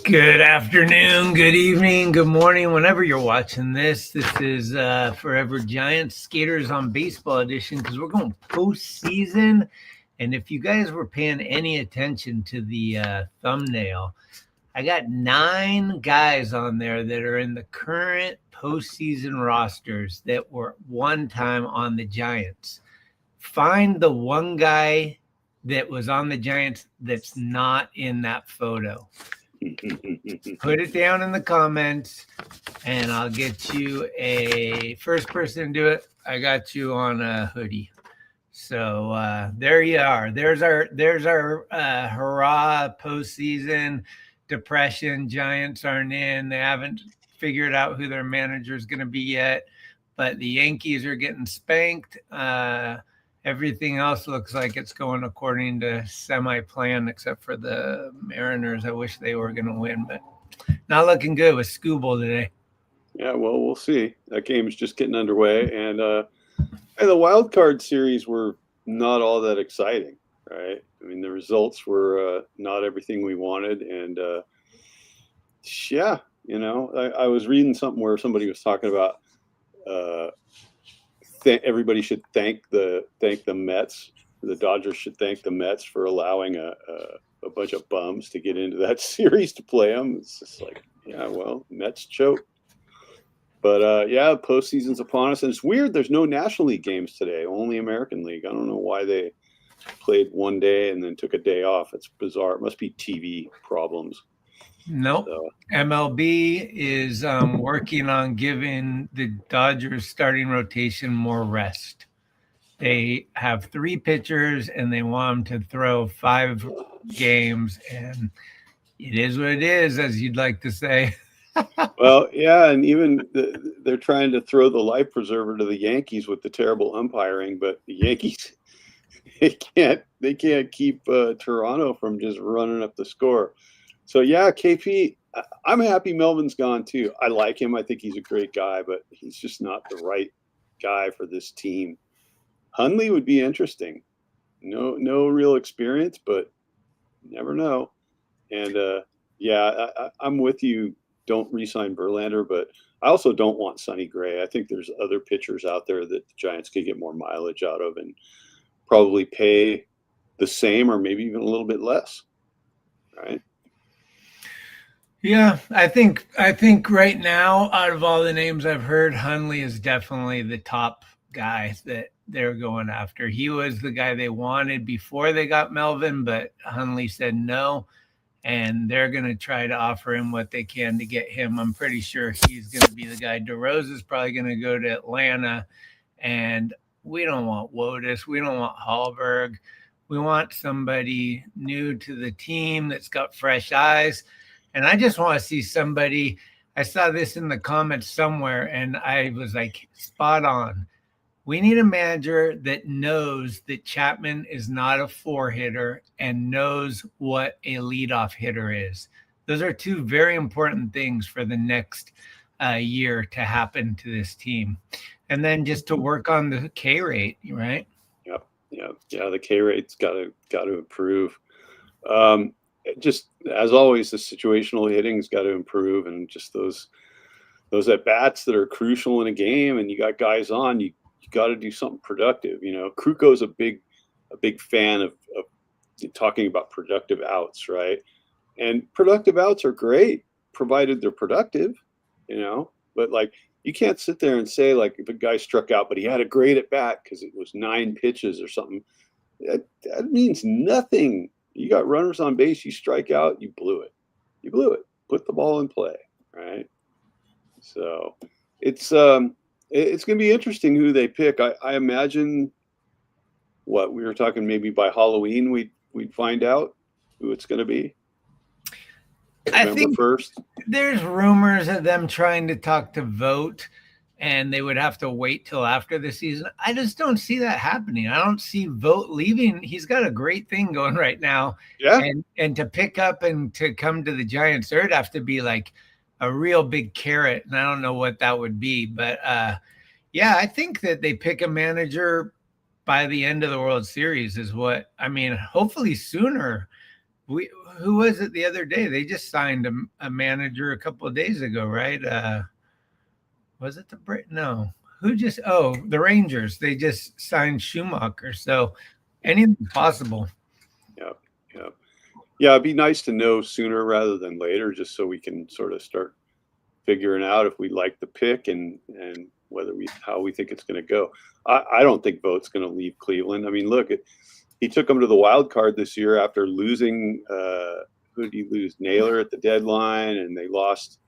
Good afternoon, good evening, good morning, whenever you're watching this. This is Forever Giants Skaters on Baseball Edition because we're going postseason. And if you guys were paying any attention to the thumbnail, I got 9 guys on there that are in the current postseason rosters that were one time on the Giants. Find the one guy that was on the Giants that's not in that photo. Put it down in the comments and I'll get you a first person to do it. I got you on a hoodie. So there you are. There's our hurrah postseason depression. Giants aren't in. They haven't figured out who their manager is going to be yet, but the Yankees are getting spanked. Everything else looks like it's going according to semi-plan, except for the Mariners. I wish they were going to win, but not looking good with Scooble today. Yeah, well, we'll see. That game is just getting underway, and the wild card series were not all that exciting, right? I mean, the results were not everything we wanted, and I was reading something where somebody was talking about everybody should thank the Mets. The Dodgers should thank the Mets for allowing a bunch of bums to get into that series to play them. It's just like, yeah, well, Mets choke. But postseason's upon us, and it's weird. There's no National League games today, only American League. I don't know why they played one day and then took a day off. It's bizarre. It must be TV problems. Nope. So. MLB is working on giving the Dodgers starting rotation more rest. They have 3 pitchers and they want them to throw 5 games, and it is what it is, as you'd like to say. Well, yeah, and even they're trying to throw the life preserver to the Yankees with the terrible umpiring, but the Yankees they can't keep Toronto from just running up the score. So, yeah, KP, I'm happy Melvin's gone, too. I like him. I think he's a great guy, but he's just not the right guy for this team. Hundley would be interesting. No real experience, but you never know. And, I'm with you. Don't re-sign Verlander, but I also don't want Sonny Gray. I think there's other pitchers out there that the Giants could get more mileage out of and probably pay the same or maybe even a little bit less, right? Yeah, I think right now, out of all the names I've heard, Hundley is definitely the top guy that they're going after. He was the guy they wanted before they got Melvin, but Hundley said no, and they're going to try to offer him what they can to get him. I'm pretty sure he's going to be the guy. DeRosa's probably going to go to Atlanta, and we don't want Wotus. We don't want Hallberg. We want somebody new to the team that's got fresh eyes. And I just want to see somebody. I saw this in the comments somewhere, and I was like, spot on. We need a manager that knows that Chapman is not a 4-hitter and knows what a leadoff hitter is. Those are 2 very important things for the next year to happen to this team. And then just to work on the K rate, right? Yeah. The K rate's got to improve. Just as always, the situational hitting's got to improve, and just those at bats that are crucial in a game. And you got guys on, you got to do something productive. You know, Kruko's a big fan of talking about productive outs, right? And productive outs are great, provided they're productive. You know, but like you can't sit there and say like if a guy struck out, but he had a great at bat because it was 9 pitches or something. That means nothing. You got runners on base, you strike out, you blew it. Put the ball in play, right? So it's going to be interesting who they pick. I imagine we were talking maybe by Halloween we'd find out who it's going to be. I think 1st. There's rumors of them trying to talk to Vogt, and they would have to wait till after the season. I just don't see that happening. I don't see Vogt leaving. He's got a great thing going right now. Yeah. And to pick up and to come to the Giants, there'd have to be like a real big carrot, and I don't know what that would be. But, I think that they pick a manager by the end of the World Series is what – I mean, hopefully sooner Who was it the other day? They just signed a manager a couple of days ago, right? Was it the Brit? No. Who just? Oh, the Rangers. They just signed Schumacher. So anything's possible. Yeah, yeah, yeah. It'd be nice to know sooner rather than later, just so we can sort of start figuring out if we like the pick and whether how we think it's going to go. I don't think Vogt's going to leave Cleveland. I mean, look, he took them to the wild card this year after losing. Who did he lose? Naylor at the deadline, and they lost.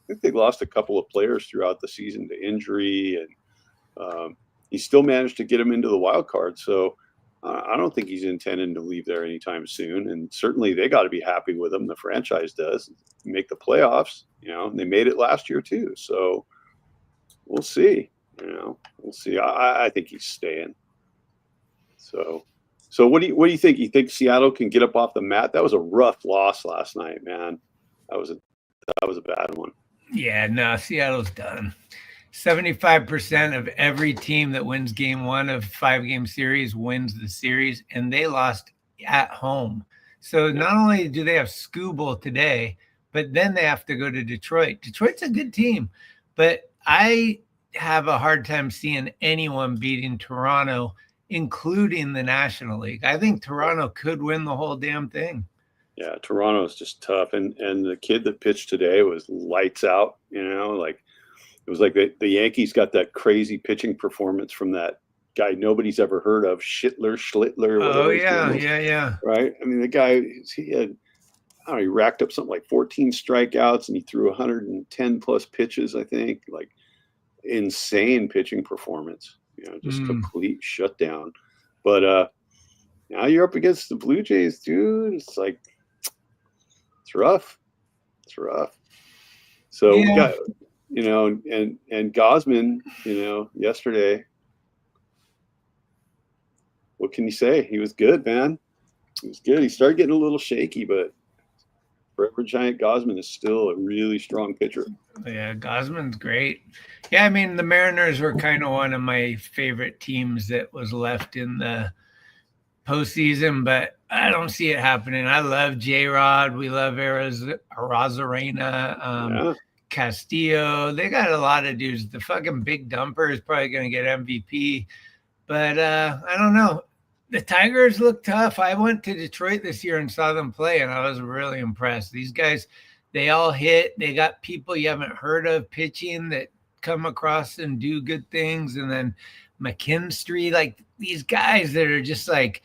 I think they lost a couple of players throughout the season to injury, and he still managed to get them into the wild card. So I don't think he's intending to leave there anytime soon. And certainly they got to be happy with him. The franchise does make the playoffs, and they made it last year too. So we'll see, we'll see. I think he's staying. So what do you think? You think Seattle can get up off the mat? That was a rough loss last night, man. That was a bad one. Yeah, no, Seattle's done. 75% of every team that wins game one of 5-game series wins the series, and they lost at home. So not only do they have Scooble today, but then they have to go to Detroit. Detroit's a good team, but I have a hard time seeing anyone beating Toronto, including the National League. I think Toronto could win the whole damn thing. Yeah, Toronto's just tough, and the kid that pitched today was lights out. It was like the Yankees got that crazy pitching performance from that guy nobody's ever heard of, Schlittler. Oh, yeah. Right? I mean, the guy, he had, I don't know, he racked up something like 14 strikeouts, and he threw 110 plus pitches, I think. Like, insane pitching performance. Just complete shutdown. But now you're up against the Blue Jays, dude. It's like, it's rough. It's rough. So we got, and Gosman, yesterday, what can you say? He was good, man. He was good. He started getting a little shaky, but Forever Giant Gosman is still a really strong pitcher. Yeah, Gosman's great. Yeah, I mean, the Mariners were kind of one of my favorite teams that was left in the postseason, but I don't see it happening. I love J-Rod. We love Arozarena. Castillo. They got a lot of dudes. The fucking Big Dumper is probably going to get MVP. But I don't know. The Tigers look tough. I went to Detroit this year and saw them play, and I was really impressed. These guys, they all hit. They got people you haven't heard of pitching that come across and do good things. And then McKinstry, like these guys that are just like,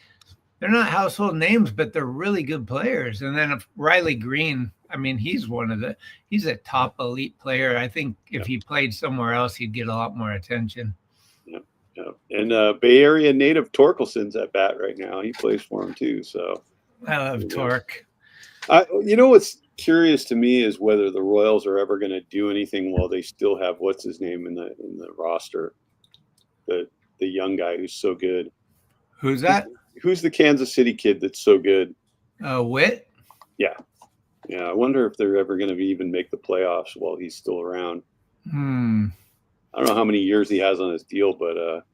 they're not household names, but they're really good players. And then Riley Green, I mean, he's a top elite player. I think if he played somewhere else, he'd get a lot more attention. Yeah. And Bay Area native Torkelson's at bat right now. He plays for him too. So I love Torque. What's curious to me is whether the Royals are ever going to do anything while they still have what's his name in the roster, the young guy who's so good. Who's that? Who's the Kansas City kid that's so good? Witt? Yeah. Yeah, I wonder if they're ever going to even make the playoffs while he's still around. I don't know how many years he has on his deal, but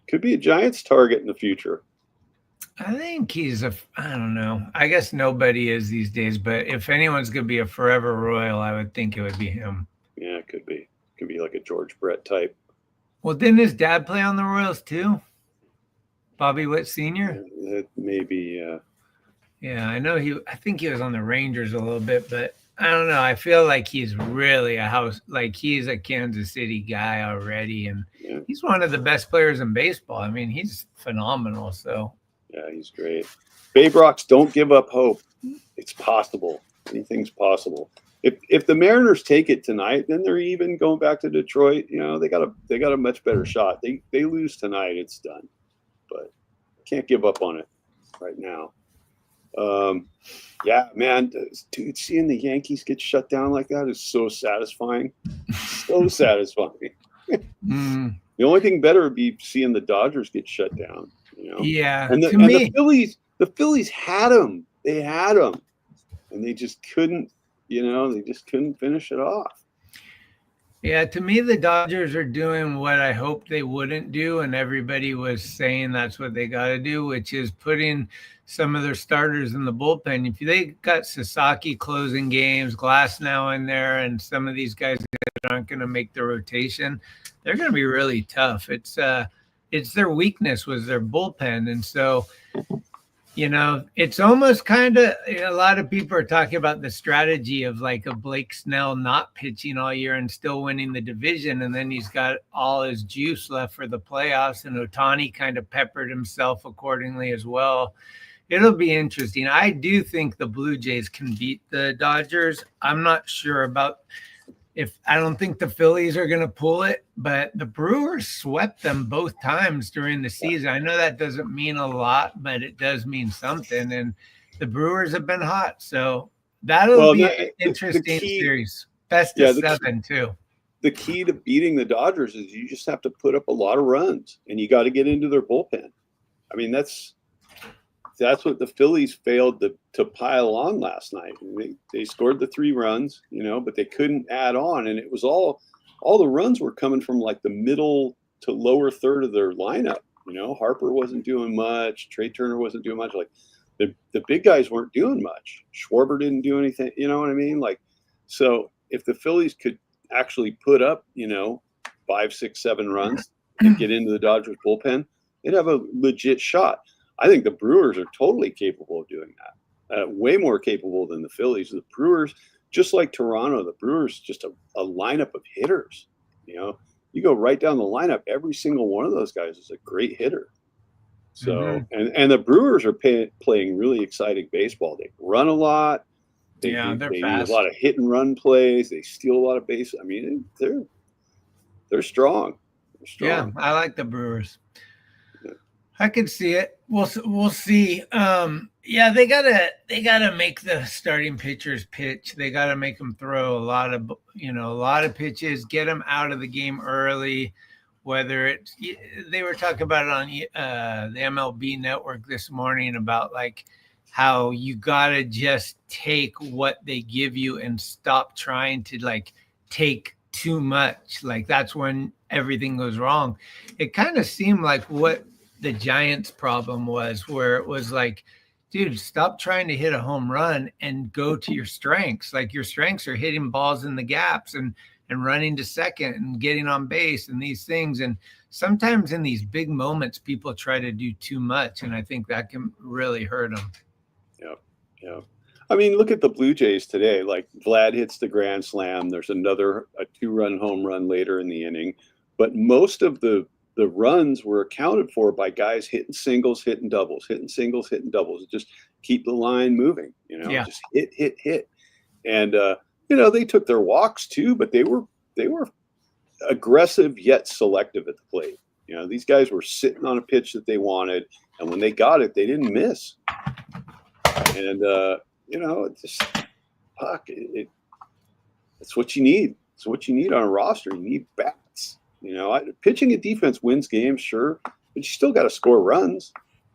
could be a Giants target in the future. I think I don't know. I guess nobody is these days, but if anyone's going to be a forever Royal, I would think it would be him. Yeah, it could be. Could be like a George Brett type. Well, didn't his dad play on the Royals too? Bobby Witt Sr.? Maybe, Yeah, I think he was on the Rangers a little bit, but I don't know. I feel like he's really he's a Kansas City guy already, and he's one of the best players in baseball. I mean, he's phenomenal. So yeah, he's great. Babe Rocks, don't give up hope. It's possible. Anything's possible. If the Mariners take it tonight, then they're even going back to Detroit. They got a much better shot. They lose tonight, it's done. But can't give up on it right now. Yeah, man, dude, seeing the Yankees get shut down like that is so satisfying. So satisfying. The only thing better would be seeing the Dodgers get shut down. Yeah, and the Phillies had them. They had them, and they just couldn't. They just couldn't finish it off. Yeah, to me, the Dodgers are doing what I hoped they wouldn't do, and everybody was saying that's what they got to do, which is putting some of their starters in the bullpen. If they got Sasaki closing games, Glass now in there, and some of these guys that aren't going to make the rotation, they're going to be really tough. It's their weakness was their bullpen, and so it's almost kind of a lot of people are talking about the strategy of like a Blake Snell not pitching all year and still winning the division, and then he's got all his juice left for the playoffs, and Ohtani kind of peppered himself accordingly as well. It'll be interesting. I do think the Blue Jays can beat the Dodgers. I'm not sure about I don't think the Phillies are going to pull it, but the Brewers swept them both times during the season. I know that doesn't mean a lot, but it does mean something. And the Brewers have been hot. So that'll be an interesting series. Best of 7 too. The key to beating the Dodgers is you just have to put up a lot of runs, and you got to get into their bullpen. I mean, that's what the Phillies failed to pile on last night. They scored the 3 runs, but they couldn't add on. And it was all the runs were coming from like the middle to lower third of their lineup. Harper wasn't doing much. Trey Turner wasn't doing much. Like the big guys weren't doing much. Schwarber didn't do anything. You know what I mean? Like, so if the Phillies could actually put up, 5, 6, 7 runs and get into the Dodgers bullpen, they'd have a legit shot. I think the Brewers are totally capable of doing that, way more capable than the Phillies. The Brewers, just like Toronto, the Brewers just a lineup of hitters. You go right down the lineup, every single one of those guys is a great hitter. So, and the Brewers are playing really exciting baseball. They run a lot. They do a lot of hit and run plays. They steal a lot of bases. I mean, they're strong. Yeah, I like the Brewers. I can see it. We'll see. They gotta make the starting pitchers pitch. They gotta make them throw a lot of pitches. Get them out of the game early. Whether they were talking about it on the MLB Network this morning about like how you gotta just take what they give you and stop trying to like take too much. Like that's when everything goes wrong. It kind of seemed like what the Giants' problem was, where it was like, dude, stop trying to hit a home run and go to your strengths. Like your strengths are hitting balls in the gaps and running to second and getting on base and these things. And sometimes in these big moments, people try to do too much. And I think that can really hurt them. Yeah. I mean, look at the Blue Jays today. Like Vlad hits the grand slam. There's a 2-run home run later in the inning. But most of the runs were accounted for by guys hitting singles, hitting doubles, just keep the line moving, just hit. And, they took their walks too, but they were aggressive yet selective at the plate. These guys were sitting on a pitch that they wanted, and when they got it, they didn't miss. And, it's what you need. It's what you need on a roster. You need bats. Pitching and defense wins games, sure, but you still got to score runs.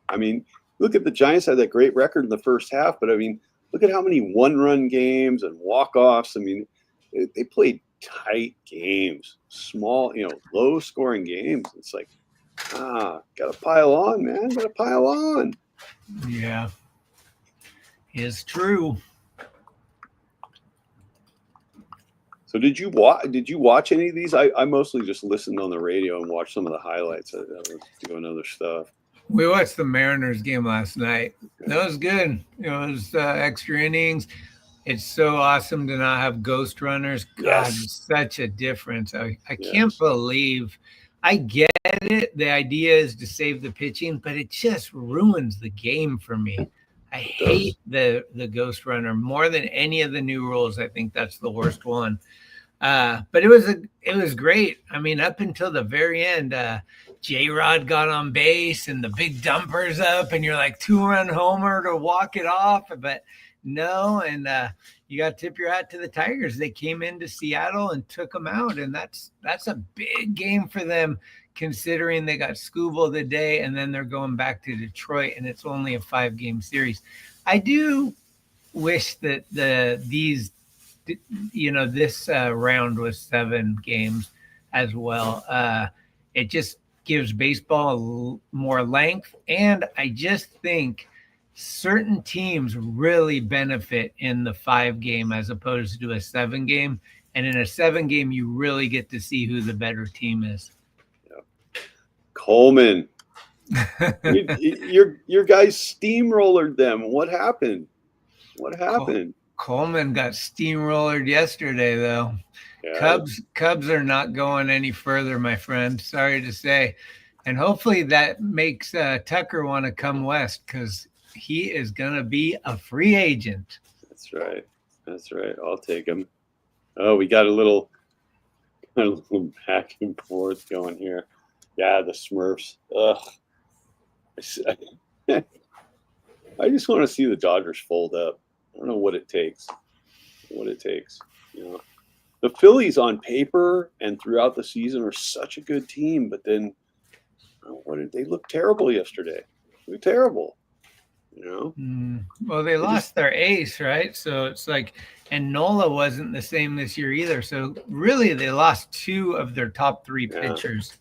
I mean, look at the Giants had that great record in the first half, but I mean, look at how many 1-run games and walk-offs. I mean, they played tight games, small, low-scoring games. It's like, got to pile on, man. Got to pile on. Yeah, it's true. So did you watch any of these? I mostly just listened on the radio and watched some of the highlights. I was doing other stuff. We watched the Mariners game last night. That was good. It was extra innings. It's so awesome to not have ghost runners. God, it's such a difference. I can't believe. I get it. The idea is to save the pitching, but it just ruins the game for me. I hate the ghost runner more than any of the new rules. I think that's the worst one. But it was great. I mean, up until the very end, J-Rod got on base and the big dumper's up and you're like 2-run homer to walk it off, but no. And you got to tip your hat to the Tigers. They came into Seattle and took them out. And that's a big game for them, considering they got Scooble today and then they're going back to Detroit and it's only a 5-game series. I do wish that this round was 7 games as well. It just gives baseball more length. And I just think certain teams really benefit in the 5-game as opposed to a 7-game. And in a 7-game, you really get to see who the better team is. Yeah. Coleman. your guys steamrollered them. What happened? Coleman got steamrollered yesterday, though. Yeah. Cubs are not going any further, my friend. Sorry to say. And hopefully that makes Tucker want to come west, because he is going to be a free agent. That's right. I'll take him. Oh, we got a little back and forth going here. Yeah, the Smurfs. Ugh. I just want to see the Dodgers fold up. I don't know what it takes. The Phillies on paper and throughout the season are such a good team, but then they look terrible yesterday. They're terrible. Well, they lost their ace, right? So it's like, and Nola wasn't the same this year either. So really, they lost 2 of their top 3 pitchers,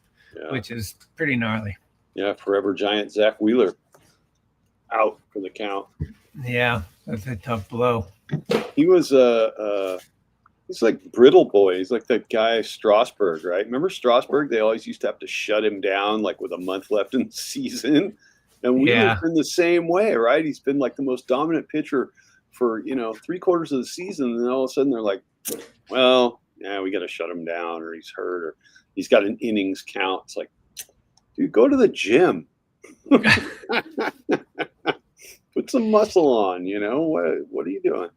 which is pretty gnarly. Yeah, forever Giant Zach Wheeler out for the count. Yeah, that's a tough blow. He was he's like Brittle Boy. He's like that guy Strasburg, right? Remember Strasburg? They always used to have to shut him down like with a month left in the season. And Wheeler's been the same way, right? He's been like the most dominant pitcher for 3/4 of the season, and then all of a sudden they're like, well, yeah, we got to shut him down, or he's hurt, or he's got an innings count. It's like, dude, go to the gym. Put some muscle on, what are you doing?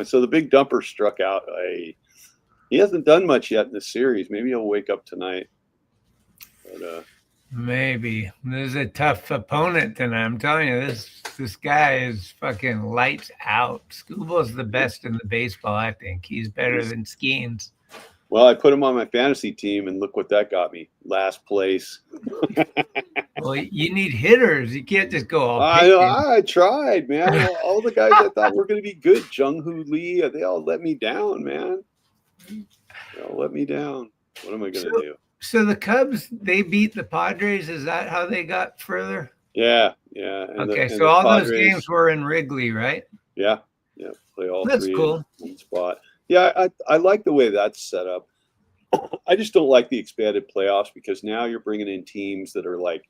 So the big dumper struck out. He hasn't done much yet in the series. Maybe he'll wake up tonight. But, maybe. There's a tough opponent tonight. I'm telling you, this guy is fucking lights out. Scooble's the best in the baseball, I think. He's better than Skeens. Well, I put him on my fantasy team, and look what that got me. Last place. Well, you need hitters. You can't just go all I tried, man. All the guys I thought were going to be good, Jung-Hoo Lee, they all let me down, man. They all let me down. What am I going to do? So the Cubs, they beat the Padres. Is that how they got further? Yeah. Okay, so all Padres, those games were in Wrigley, right? Yeah. Play all That's 3 cool. in one spot. Yeah, I like the way that's set up. I just don't like the expanded playoffs, because now you're bringing in teams that are like,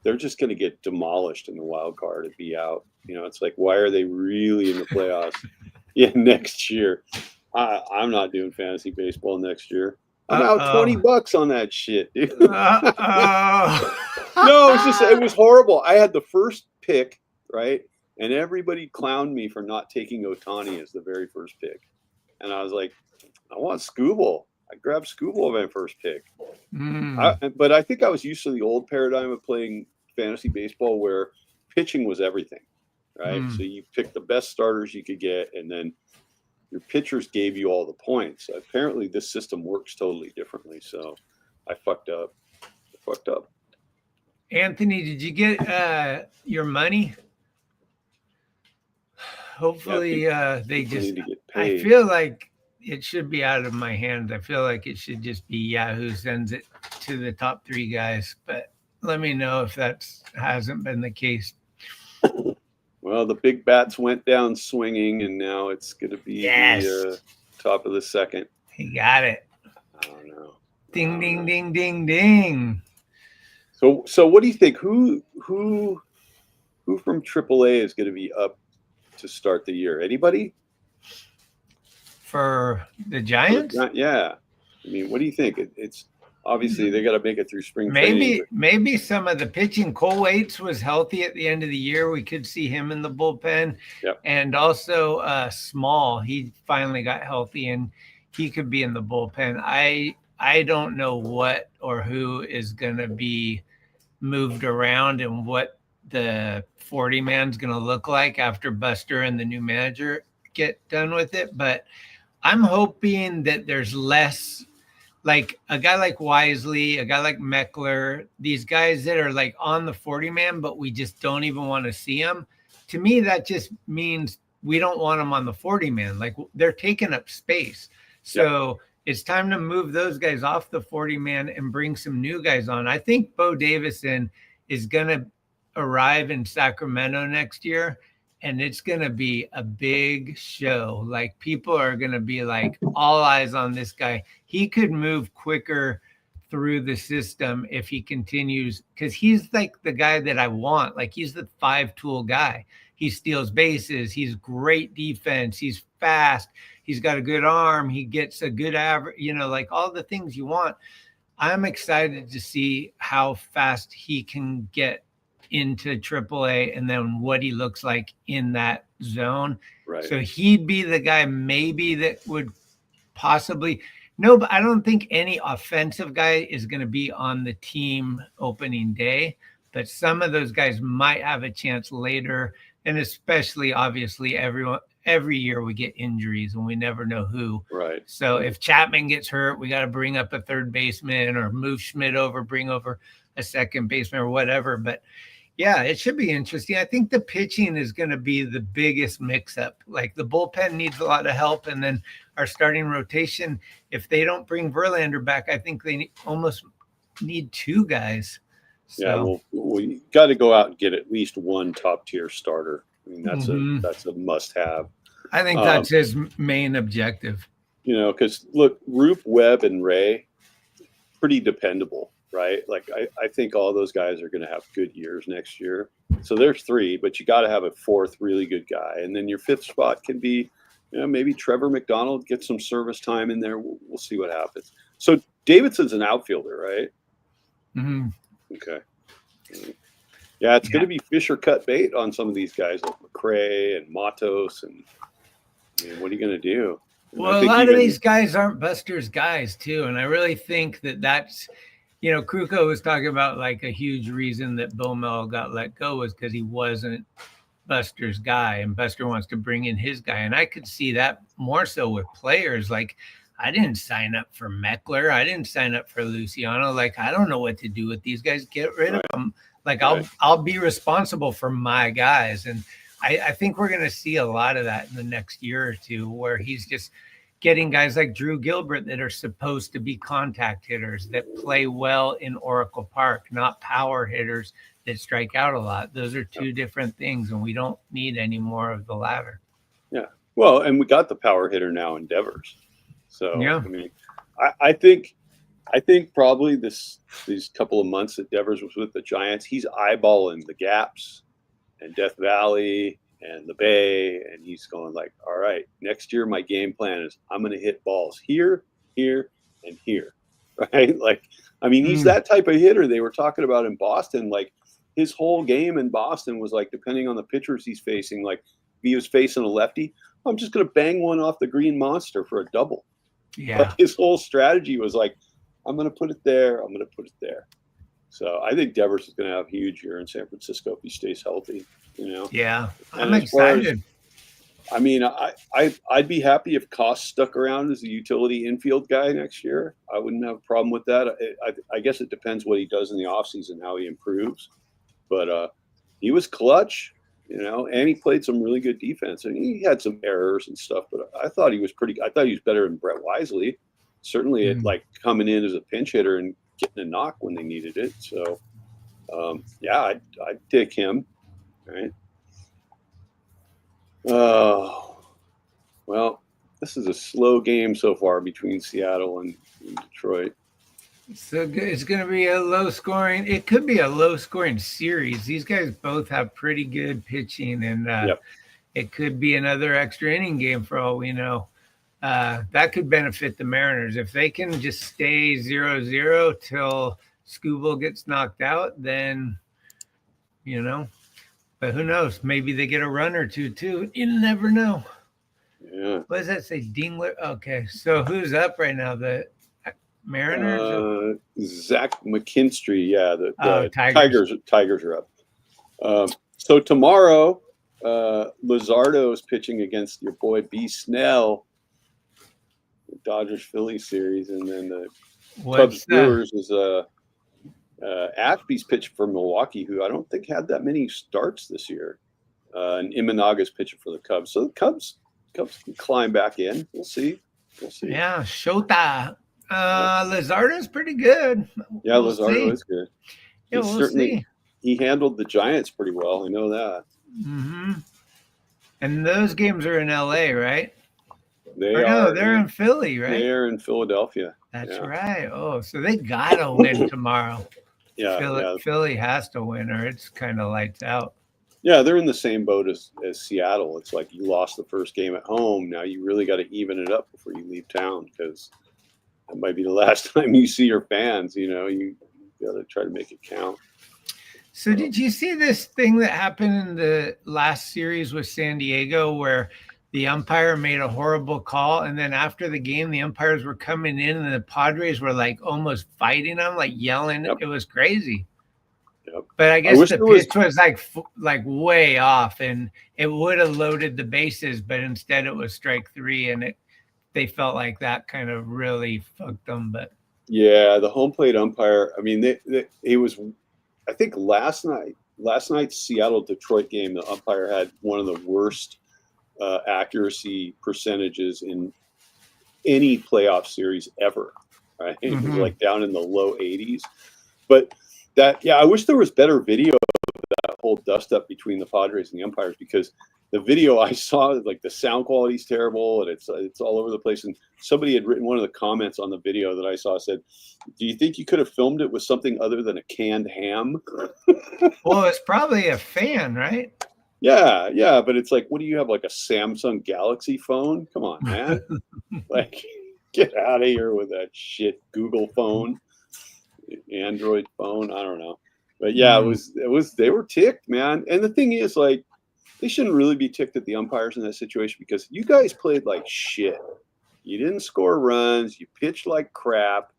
they're just going to get demolished in the wild card and be out. It's like, why are they really in the playoffs? Next year. I'm not doing fantasy baseball next year. I'm out $20 on that shit, dude. No, it was horrible. I had the first pick, right? And everybody clowned me for not taking Ohtani as the very first pick. And I was like, I want Scooble. I grabbed Scooble on my first pick. But I think I was used to the old paradigm of playing fantasy baseball where pitching was everything, right? So you picked the best starters you could get, and then your pitchers gave you all the points. Apparently, this system works totally differently. So I fucked up. Anthony, did you get your money? Hopefully, they just. I feel like it should be out of my hands. I feel like it should just be Yahoo sends it to the top 3 guys. But let me know if that hasn't been the case. Well, the big bats went down swinging, and now it's going to be the top of the second. He got it. I don't know. Ding, ding, ding, ding, ding. So what do you think? Who from AAA is going to be up to start the year? Anybody? For the Giants? Yeah. I mean, what do you think? It's obviously they got to make it through spring training. Maybe some of the pitching. Cole Waits was healthy at the end of the year. We could see him in the bullpen. Yep. And also Small. He finally got healthy, and he could be in the bullpen. I don't know what or who is going to be moved around and what the 40-man's going to look like after Buster and the new manager get done with it. But I'm hoping that there's less, like a guy like Wisely, a guy like Meckler, these guys that are like on the 40-man, but we just don't even want to see them. To me, that just means we don't want them on the 40-man. Like they're taking up space. So it's time to move those guys off the 40-man and bring some new guys on. I think Bo Davison is going to arrive in Sacramento next year, and it's going to be a big show. Like, people are going to be like, all eyes on this guy. He could move quicker through the system if he continues, because he's like the guy that I want. Like, he's the 5-tool guy. He steals bases. He's great defense. He's fast. He's got a good arm. He gets a good average, like all the things you want. I'm excited to see how fast he can get into AAA and then what he looks like in that zone. Right. So he'd be the guy maybe that would possibly – no, but I don't think any offensive guy is going to be on the team opening day, but some of those guys might have a chance later. And especially, obviously, every year we get injuries and we never know who. Right. So if Chapman gets hurt, we got to bring up a third baseman or move Schmidt over, bring over a second baseman or whatever. But yeah, it should be interesting. I think the pitching is going to be the biggest mix-up. Like, the bullpen needs a lot of help, and then our starting rotation, if they don't bring Verlander back, I think they almost need 2 guys. So. Yeah, well, we got to go out and get at least one top-tier starter. I mean, that's a must-have. I think that's his main objective. Because look, Roop, Webb, and Ray, pretty dependable. Right? Like, I think all those guys are going to have good years next year. So there's 3, but you got to have a 4th really good guy. And then your 5th spot can be, maybe Trevor McDonald, get some service time in there. We'll see what happens. So Davidson's an outfielder, right? Mm-hmm. Okay. Yeah, it's going to be Fisher cut bait on some of these guys like McRae and Matos. And what are you going to do? Well, a lot of these guys aren't Buster's guys, too. And I really think that's – Kruko was talking about like a huge reason that Bomel got let go was because he wasn't Buster's guy, and Buster wants to bring in his guy. And I could see that more so with players. Like, I didn't sign up for Meckler. I didn't sign up for Luciano. Like, I don't know what to do with these guys. Get rid of them. Like, I'll be responsible for my guys. And I think we're going to see a lot of that in the next year or two, where he's just getting guys like Drew Gilbert that are supposed to be contact hitters that play well in Oracle Park, not power hitters that strike out a lot. Those are 2 different things, and we don't need any more of the latter. Yeah. Well, and we got the power hitter now in Devers. So, yeah. I mean, I think probably these couple of months that Devers was with the Giants, he's eyeballing the gaps and Death Valley and the Bay, and he's going like, all right, next year my game plan is I'm going to hit balls here, here, and here, right? Like, I mean, he's that type of hitter. They were talking about in Boston, like his whole game in Boston was like, depending on the pitchers he's facing, like if he was facing a lefty, I'm just going to bang one off the green monster for a double. Yeah. But his whole strategy was like, I'm going to put it there. I'm going to put it there. So I think Devers is going to have a huge year in San Francisco if he stays healthy. Yeah, I'm excited. I mean, I'd be happy if Koss stuck around as a utility infield guy next year. I wouldn't have a problem with that. I guess it depends what he does in the offseason, how he improves. But he was clutch, and he played some really good defense. And he had some errors and stuff, but I thought he was better than Brett Wisely. Certainly, at like coming in as a pinch hitter and getting a knock when they needed it. So, I'd take him. Right. Well, this is a slow game so far between Seattle and Detroit. So good. It's going to be a low scoring. It could be a low scoring series. These guys both have pretty good pitching, and it could be another extra inning game for all we know. That could benefit the Mariners if they can just stay 0-0 till Skubal gets knocked out. Then, But who knows? Maybe they get a run or two, too. You never know. Yeah. What does that say? Dingler? Okay. So who's up right now? The Mariners? Zach McKinstry. Yeah. The Tigers are up. So tomorrow, Luzardo is pitching against your boy B. Snell, the Dodgers-Phillies series. And then the Cubs Brewers is Ashby's pitching for Milwaukee, who I don't think had that many starts this year. And Imanaga's pitching for the Cubs. So the Cubs can climb back in. We'll see. Yeah, Shota. Luzardo's pretty good. Yeah, Luzardo is good. Yeah, we'll see. he handled the Giants pretty well. I know that. Mm-hmm. And those games are in LA, right? They No, are. they're in Philly, right? They're in Philadelphia. That's right. Oh, so they gotta win tomorrow. Yeah. Philly has to win, or it's kind of lights out. Yeah, they're in the same boat as Seattle. It's like you lost the first game at home. Now you really got to even it up before you leave town, because it might be the last time you see your fans. You got to try to make it count. So did you see this thing that happened in the last series with San Diego where the umpire made a horrible call, and then after the game, the umpires were coming in and the Padres were like almost fighting them, like yelling. Yep. It was crazy. Yep. But I guess the pitch was like way off, and it would have loaded the bases, but instead it was strike three, and they felt like that kind of really fucked them. But yeah, the home plate umpire. I mean, it was. I think last night's Seattle-Detroit game, the umpire had one of the worst accuracy percentages in any playoff series ever. Right? It was like down in the low 80s. But I wish there was better video of that whole dust-up between the Padres and the umpires, because the video I saw, like the sound quality is terrible and it's all over the place. And somebody had written, one of the comments on the video that I saw said, "Do you think you could have filmed it with something other than a canned ham?" Well, it's probably a fan, right? Yeah, but it's like, what do you have, like a Samsung Galaxy phone? Come on, man. Like, get out of here with that shit Google phone, Android phone. I don't know. But yeah, it was they were ticked, man. And the thing is, like, they shouldn't really be ticked at the umpires in that situation, because you guys played like shit. You didn't score runs. You pitched like crap.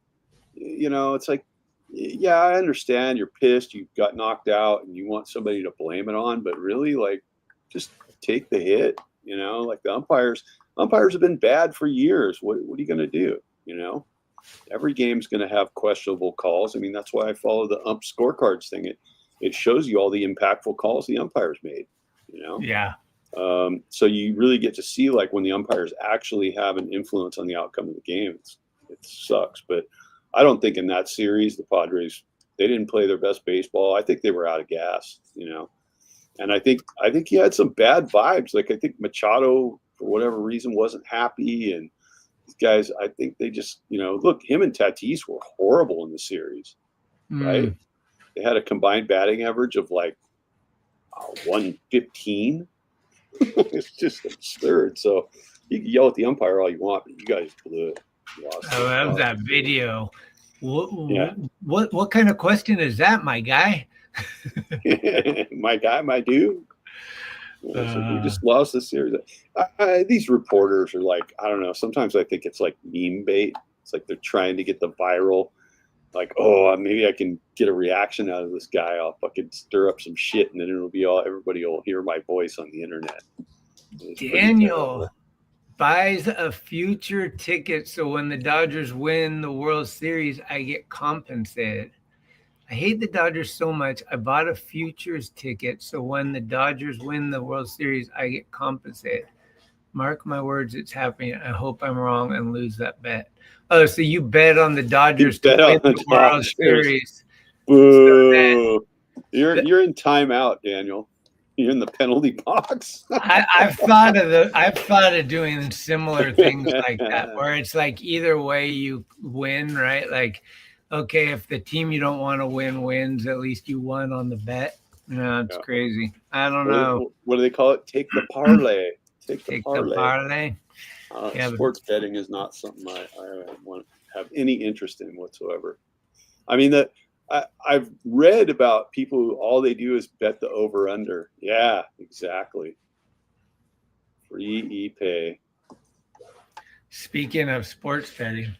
It's like, yeah, I understand you're pissed. You got knocked out and you want somebody to blame it on, but really, like, just take the hit. Like the umpires have been bad for years. What are you going to do? Every game's going to have questionable calls. I mean, that's why I follow the ump scorecards thing. It shows you all the impactful calls the umpires made. Yeah. So you really get to see, like, when the umpires actually have an influence on the outcome of the game. It sucks, but I don't think in that series the Padres, they didn't play their best baseball. I think they were out of gas, and I think he had some bad vibes. Like, I think Machado, for whatever reason, wasn't happy, and these guys, I think they just, look, him and Tatis were horrible in the series, right? They had a combined batting average of like 115. It's just absurd. So you can yell at the umpire all you want, but you guys blew it. I love that video. What kind of question is that, my guy? My guy, my dude. So we just lost the series. These reporters are like, I don't know. Sometimes I think it's like meme bait. It's like they're trying to get the viral, like, oh, maybe I can get a reaction out of this guy. I'll fucking stir up some shit, and then it'll be everybody will hear my voice on the internet. Daniel buys a future ticket so when the Dodgers win the World Series, I get compensated. I hate the Dodgers so much. I bought a futures ticket so when the Dodgers win the World Series, I get compensated. Mark my words, it's happening. I hope I'm wrong and lose that bet. Oh, so you bet on the Dodgers to win the World Series. Boo. You're in timeout, Daniel. You're in the penalty box. I've thought of doing similar things like that, where it's like either way you win, right? Like, okay, if the team you don't want to win wins, at least you won on the bet. No, it's crazy. I don't know. What do they call it? Take the parlay. Take the parlay. Sports betting is not something I want to have any interest in whatsoever. I mean, I've read about people who all they do is bet the over-under. Yeah, exactly. Free e-pay. Speaking of sports betting,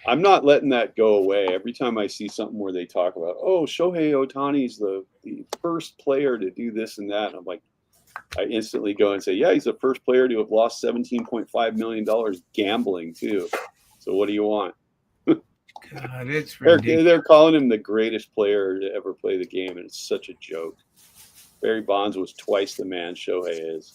I'm not letting that go away. Every time I see something where they talk about, oh, Shohei Ohtani's the first player to do this and that, and I'm like, I instantly go and say, yeah, he's the first player to have lost $17.5 million gambling too. So what do you want? God, it's ridiculous. They're calling him the greatest player to ever play the game, and it's such a joke. Barry Bonds was twice the man Shohei is.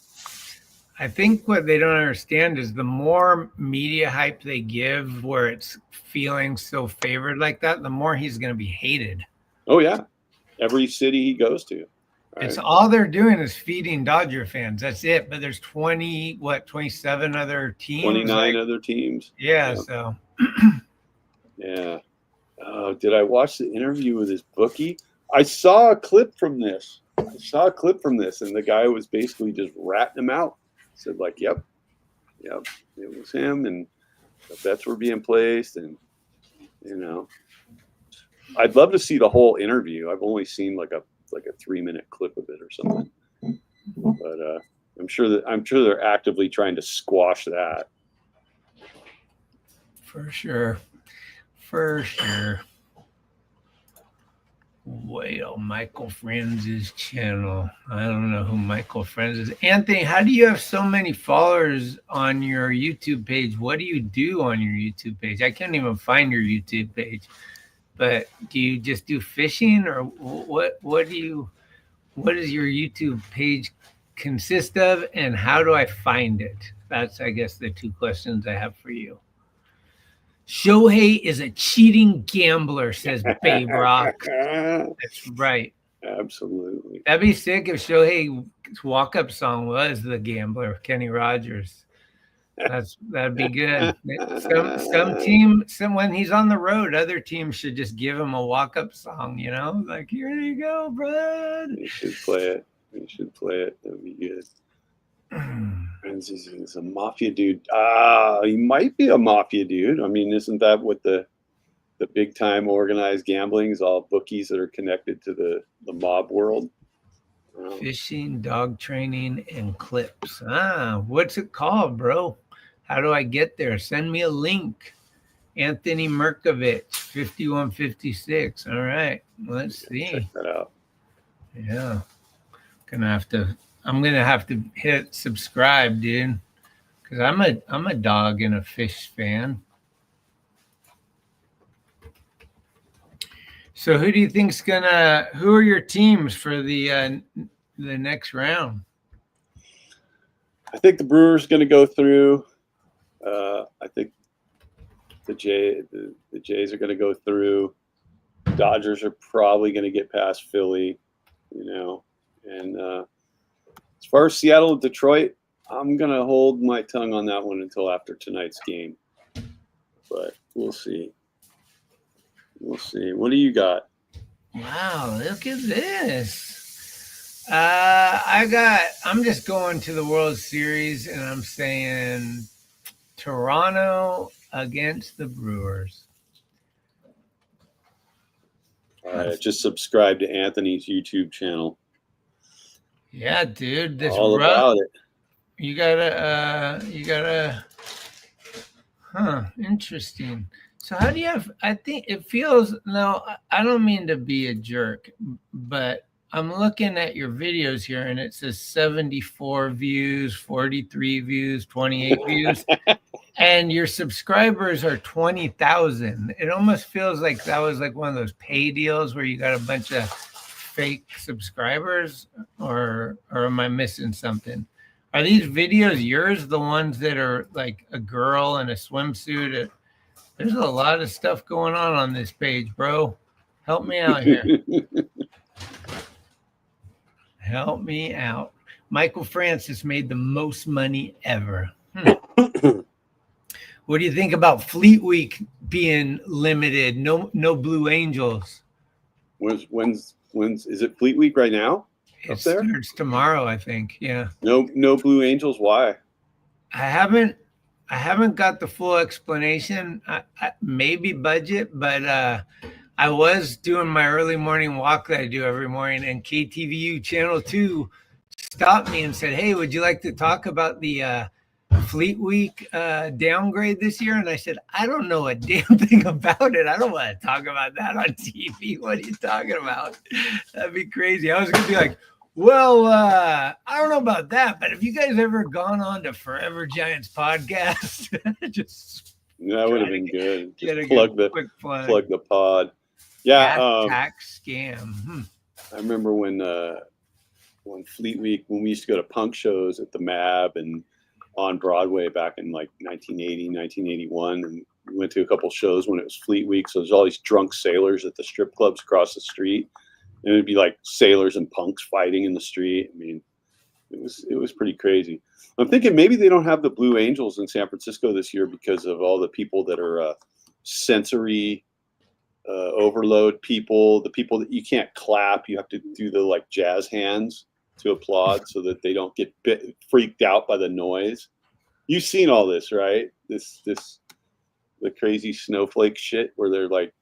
I think what they don't understand is the more media hype they give where it's feeling so favored like that, the more he's going to be hated. Oh, yeah. every city he goes to. Right? It's all they're doing is feeding Dodger fans. That's it. But there's 27 other teams. 29 other teams. Yeah. So. Yeah. Did I watch the interview with his bookie? I saw a clip from this. And the guy was basically just ratting him out. Said like, yep, it was him, and the bets were being placed, and I'd love to see the whole interview. I've only seen like a 3-minute clip of it or something, but I'm sure they're actively trying to squash that. For sure. Wait on Michael Friends' channel. I don't know who Michael Friends is. Anthony, how do you have so many followers on your YouTube page? What do you do on your YouTube page? I can't even find your YouTube page. But do you just do fishing, or what does your YouTube page consist of, and how do I find it? That's, I guess, the two questions I have for you. Shohei is a cheating gambler, says Babe Rock. That's right. Absolutely. That'd be sick if Shohei's walk-up song was The Gambler, Kenny Rogers. That'd be good. Some team, when he's on the road, other teams should just give him a walk-up song, like, here you go, bud. You should play it. That'd be good. He's a mafia dude. He might be a mafia dude. I mean, isn't that what the big time organized gambling is? All bookies that are connected to the mob world. Fishing, dog training, and clips. What's it called, bro? How do I get there? Send me a link. Anthony Merkovich, 5156. All right, let's see. Check that out. Yeah, I'm gonna have to hit subscribe, dude, because I'm a dog and a fish fan. So who do you think's who are your teams for the next round? I think the Brewers going to go through. I think the Jays are going to go through. Dodgers are probably going to get past Philly, and as far as Seattle and Detroit, I'm going to hold my tongue on that one until after tonight's game, but we'll see. What do you got? Wow, look at this. I'm just going to the World Series, and I'm saying Toronto against the Brewers. All right, just subscribe to Anthony's YouTube channel. Yeah, dude, this all about it. You gotta. Interesting. So how do you have? I think it feels. No, I don't mean to be a jerk, but I'm looking at your videos here, and it says 74 views, 43 views, 28 views, and your subscribers are 20,000. It almost feels like that was like one of those pay deals where you got a bunch of fake subscribers, or am I missing something? Are these videos yours, the ones that are like a girl in a swimsuit? There's a lot of stuff going on this page, bro. Help me out here. Help me out. Michael Francis made the most money ever. What do you think about Fleet Week being limited? No Blue Angels. When's is it Fleet Week right now? It starts tomorrow, I think. Yeah. No Blue Angels. Why? I haven't got the full explanation. Maybe budget, but I was doing my early morning walk that I do every morning, and KTVU Channel 2 stopped me and said, "Hey, would you like to talk about the Fleet Week downgrade this year?" And I said, "I don't know a damn thing about it. I don't want to talk about that on TV. What are you talking about? That'd be crazy." I was going to be like, well, I don't know about that, but have you guys ever gone on to Forever Giants podcast? That would have been good. Just plug the pod. Yeah. Tax scam. I remember when Fleet Week, when we used to go to punk shows at the MAB and on Broadway back in like 1980, 1981, and we went to a couple shows when it was Fleet Week. So there's all these drunk sailors at the strip clubs across the street. And it'd be like sailors and punks fighting in the street. I mean, it was pretty crazy. I'm thinking maybe they don't have the Blue Angels in San Francisco this year because of all the people that are sensory overload people, the people that you can't clap. You have to do the like jazz hands to applaud so that they don't get freaked out by the noise. You've seen all this, right? The crazy snowflake shit where they're like,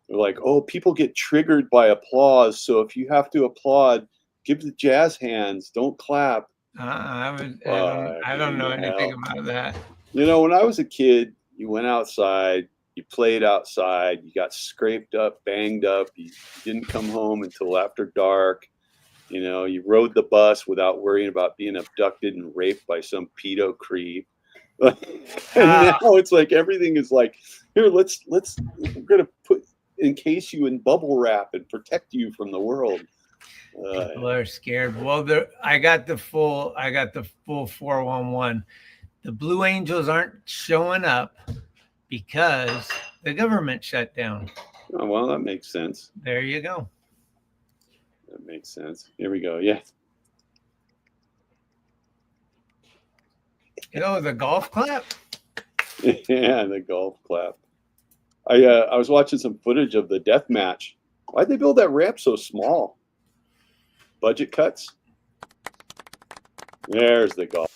oh, people get triggered by applause. So if you have to applaud, give the jazz hands. Don't clap. I don't know anything about that. You know, when I was a kid, you went outside, you played outside, you got scraped up, banged up. You didn't come home until after dark. You know, you rode the bus without worrying about being abducted and raped by some pedo creep. And now it's like everything is like, here, we're gonna encase you in bubble wrap and protect you from the world. People are scared. Well, I got the full 411. The Blue Angels aren't showing up because the government shut down. Oh, well, that makes sense. There you go. That makes sense. Here we go. Yeah. The golf clap. Yeah, the golf clap. I was watching some footage of the death match. Why'd they build that ramp so small? Budget cuts. There's the golf.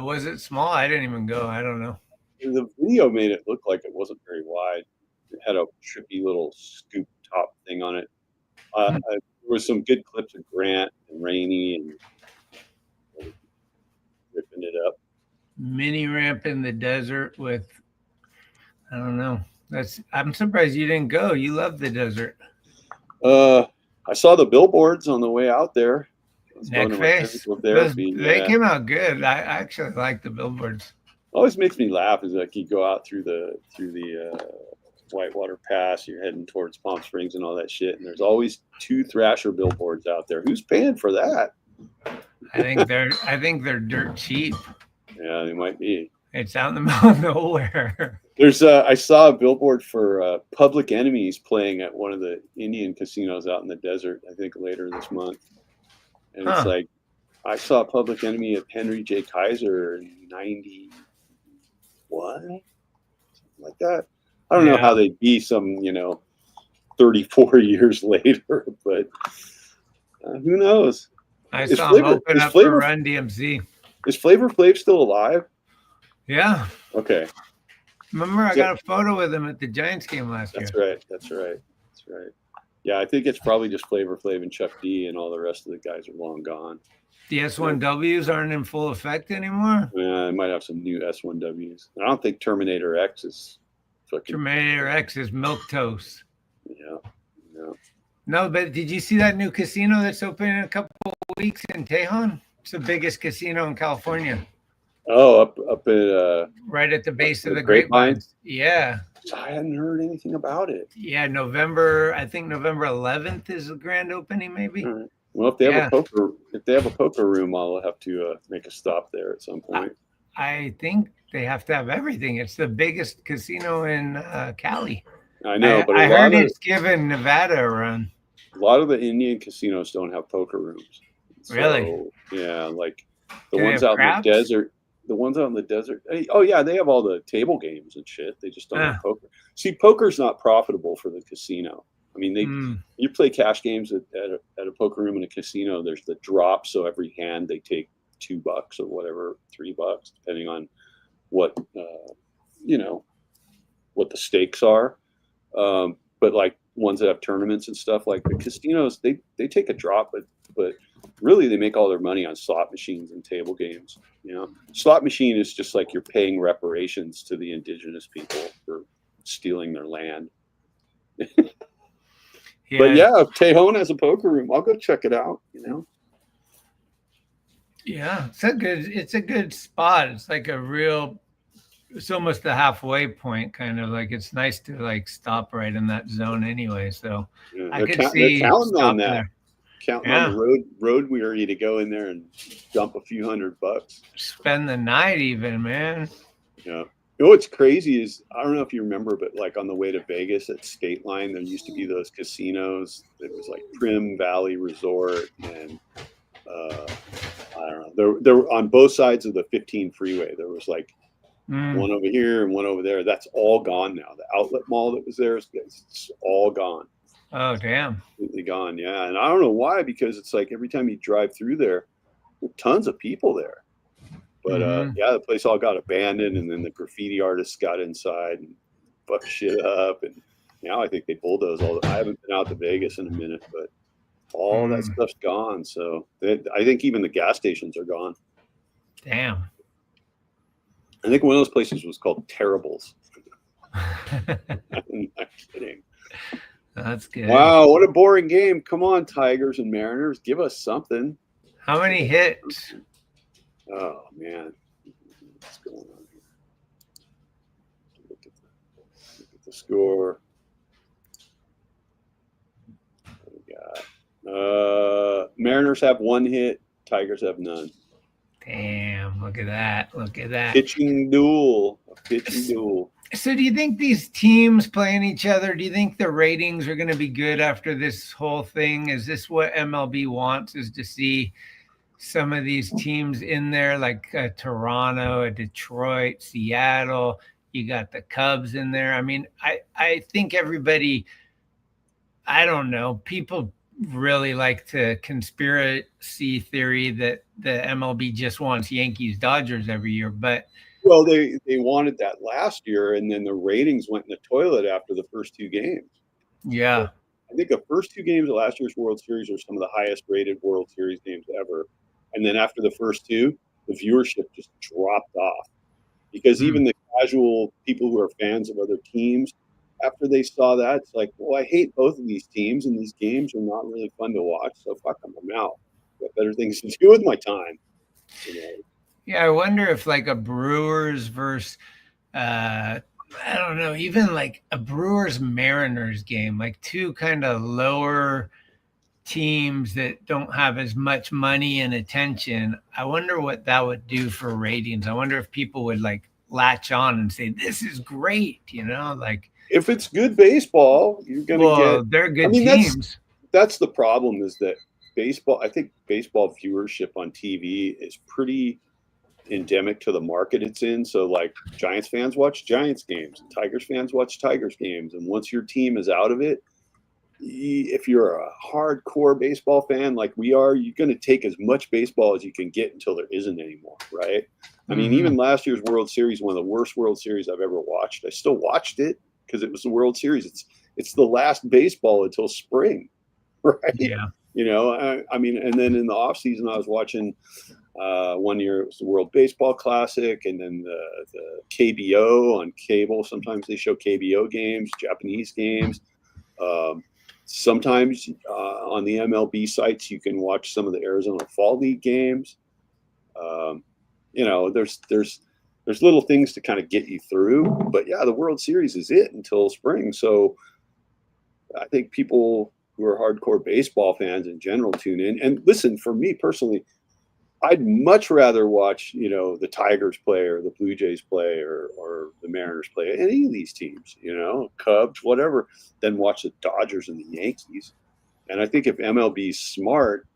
Was it small? I didn't even go. I don't know. The video made it look like it wasn't very wide. It had a trippy little scoop top thing on it. There was some good clips of Grant and Rainey and ripping it up. Mini ramp in the desert with, I don't know. I'm surprised you didn't go. You love the desert. I saw the billboards on the way out there. Neck face. They came out good. I actually like the billboards. Always makes me laugh is like you go out through the Whitewater Pass, you're heading towards Palm Springs and all that shit, and there's always 2 Thrasher billboards out there. Who's paying for that? I think they're dirt cheap. Yeah, they might be. It's out in the middle of nowhere. There's I saw a billboard for Public Enemies playing at one of the Indian casinos out in the desert, I think later this month. And it's like, I saw Public Enemy at Henry J. Kaiser in 91, something like that. I don't know how they'd be some, 34 years later, but who knows? I saw him open up for Run DMC. Is Flavor Flav still alive? Yeah. Okay. Remember, I got a photo with him at the Giants game last year. That's right. Yeah, I think it's probably just Flavor Flav and Chuck D, and all the rest of the guys are long gone. The S1Ws aren't in full effect anymore? Yeah, I might have some new S1Ws. I don't think Terminator X is fucking... Terminator X is milquetoast. Yeah. No, but did you see that new casino that's opening in a couple of weeks in Tejon? It's the biggest casino in California. Oh, up at... right at the base of the Grapevines. Yeah. I hadn't heard anything about it. Yeah, November 11th is the grand opening, maybe. All right. Well, if they have a poker room, I'll have to make a stop there at some point. I think they have to have everything. It's the biggest casino in Cali. I know, but I heard it's given Nevada a run. A lot of the Indian casinos don't have poker rooms. So, really? Yeah, like the ones out in the desert. The ones out in the desert. Oh yeah, they have all the table games and shit. They just don't have poker. See, poker's not profitable for the casino. I mean, you play cash games at a poker room in a casino. There's the drop, so every hand they take $2 or whatever, $3, depending on what what the stakes are. But like ones that have tournaments and stuff, like the casinos, they take a drop, but really they make all their money on slot machines and table games. Slot machine is just like you're paying reparations to the indigenous people for stealing their land. Yeah. But yeah, if Tejon has a poker room, I'll go check it out. Yeah, it's a good spot. It's like it's almost the halfway point, kind of like it's nice to like stop right in that zone anyway. So yeah, I could see counting on that. There. Counting on the road weary to go in there and dump a few $100. Spend the night even, man. Yeah. You know what's crazy is, I don't know if you remember, but like on the way to Vegas at State Line, there used to be those casinos. It was like Prim Valley Resort, and I don't know. There were on both sides of the 15 freeway. There was like one over here and one over there. That's all gone now. The outlet mall that was there is it's all gone. Oh, damn. Completely gone. Yeah, and I don't know why, because it's like every time you drive through there tons of people there. But yeah, the place all got abandoned, and then the graffiti artists got inside and fucked shit up. And now I think they bulldoze all. I haven't been out to Vegas in a minute, but all that stuff's gone. So I think even the gas stations are gone. Damn. I think one of those places was called Terribles. I'm not kidding. That's good. Wow, what a boring game. Come on, Tigers and Mariners. Give us something. How many hits? Oh, man. What's going on here? Look at the score. What we got? Mariners have 1 hit. Tigers have none. Damn, look at that. Look at that. Pitching duel. A pitching duel. So do you think these teams playing each other, do you think the ratings are going to be good after this whole thing? Is this what MLB wants, is to see some of these teams in there, like Toronto, Detroit, Seattle? You got the Cubs in there. I mean, I think everybody, I don't know, people really like to conspiracy theory that the MLB just wants Yankees, Dodgers every year. But well, they wanted that last year, and then the ratings went in the toilet after the first 2 games. Yeah. So I think the first 2 games of last year's World Series are some of the highest rated World Series games ever. And then after the first 2, the viewership just dropped off, because even the casual people who are fans of other teams, after they saw that, it's like, well, I hate both of these teams, and these games are not really fun to watch. So fuck them, I'm out. I've got better things to do with my time. You know? Yeah, I wonder if like a Brewers versus, I don't know, even like a Brewers Mariners game, like 2 kind of lower teams that don't have as much money and attention. I wonder what that would do for ratings. I wonder if people would like latch on and say, this is great, you know, like if it's good baseball, you're going to get. They're good teams. That's the problem, is that baseball. I think baseball viewership on TV is pretty endemic to the market it's in. So like Giants fans watch Giants games, and Tigers fans watch Tigers games, and once your team is out of it, if you're a hardcore baseball fan like we are, you're going to take as much baseball as you can get until there isn't anymore, right? I mean, even last year's World Series, one of the worst World Series I've ever watched, I still watched it because it was the World Series. It's the last baseball until spring, right? Yeah. You know, I mean, and then in the off season, I was watching. One year it was the World Baseball Classic, and then the KBO on cable. Sometimes they show KBO games, Japanese games. Sometimes on the MLB sites, you can watch some of the Arizona Fall League games. You know, there's little things to kind of get you through. But yeah, the World Series is it until spring. So I think people who are hardcore baseball fans in general tune in. And listen, for me personally, I'd much rather watch, you know, the Tigers play or the Blue Jays play or the Mariners play, any of these teams, you know, Cubs, whatever, than watch the Dodgers and the Yankees. And I think if MLB's smart,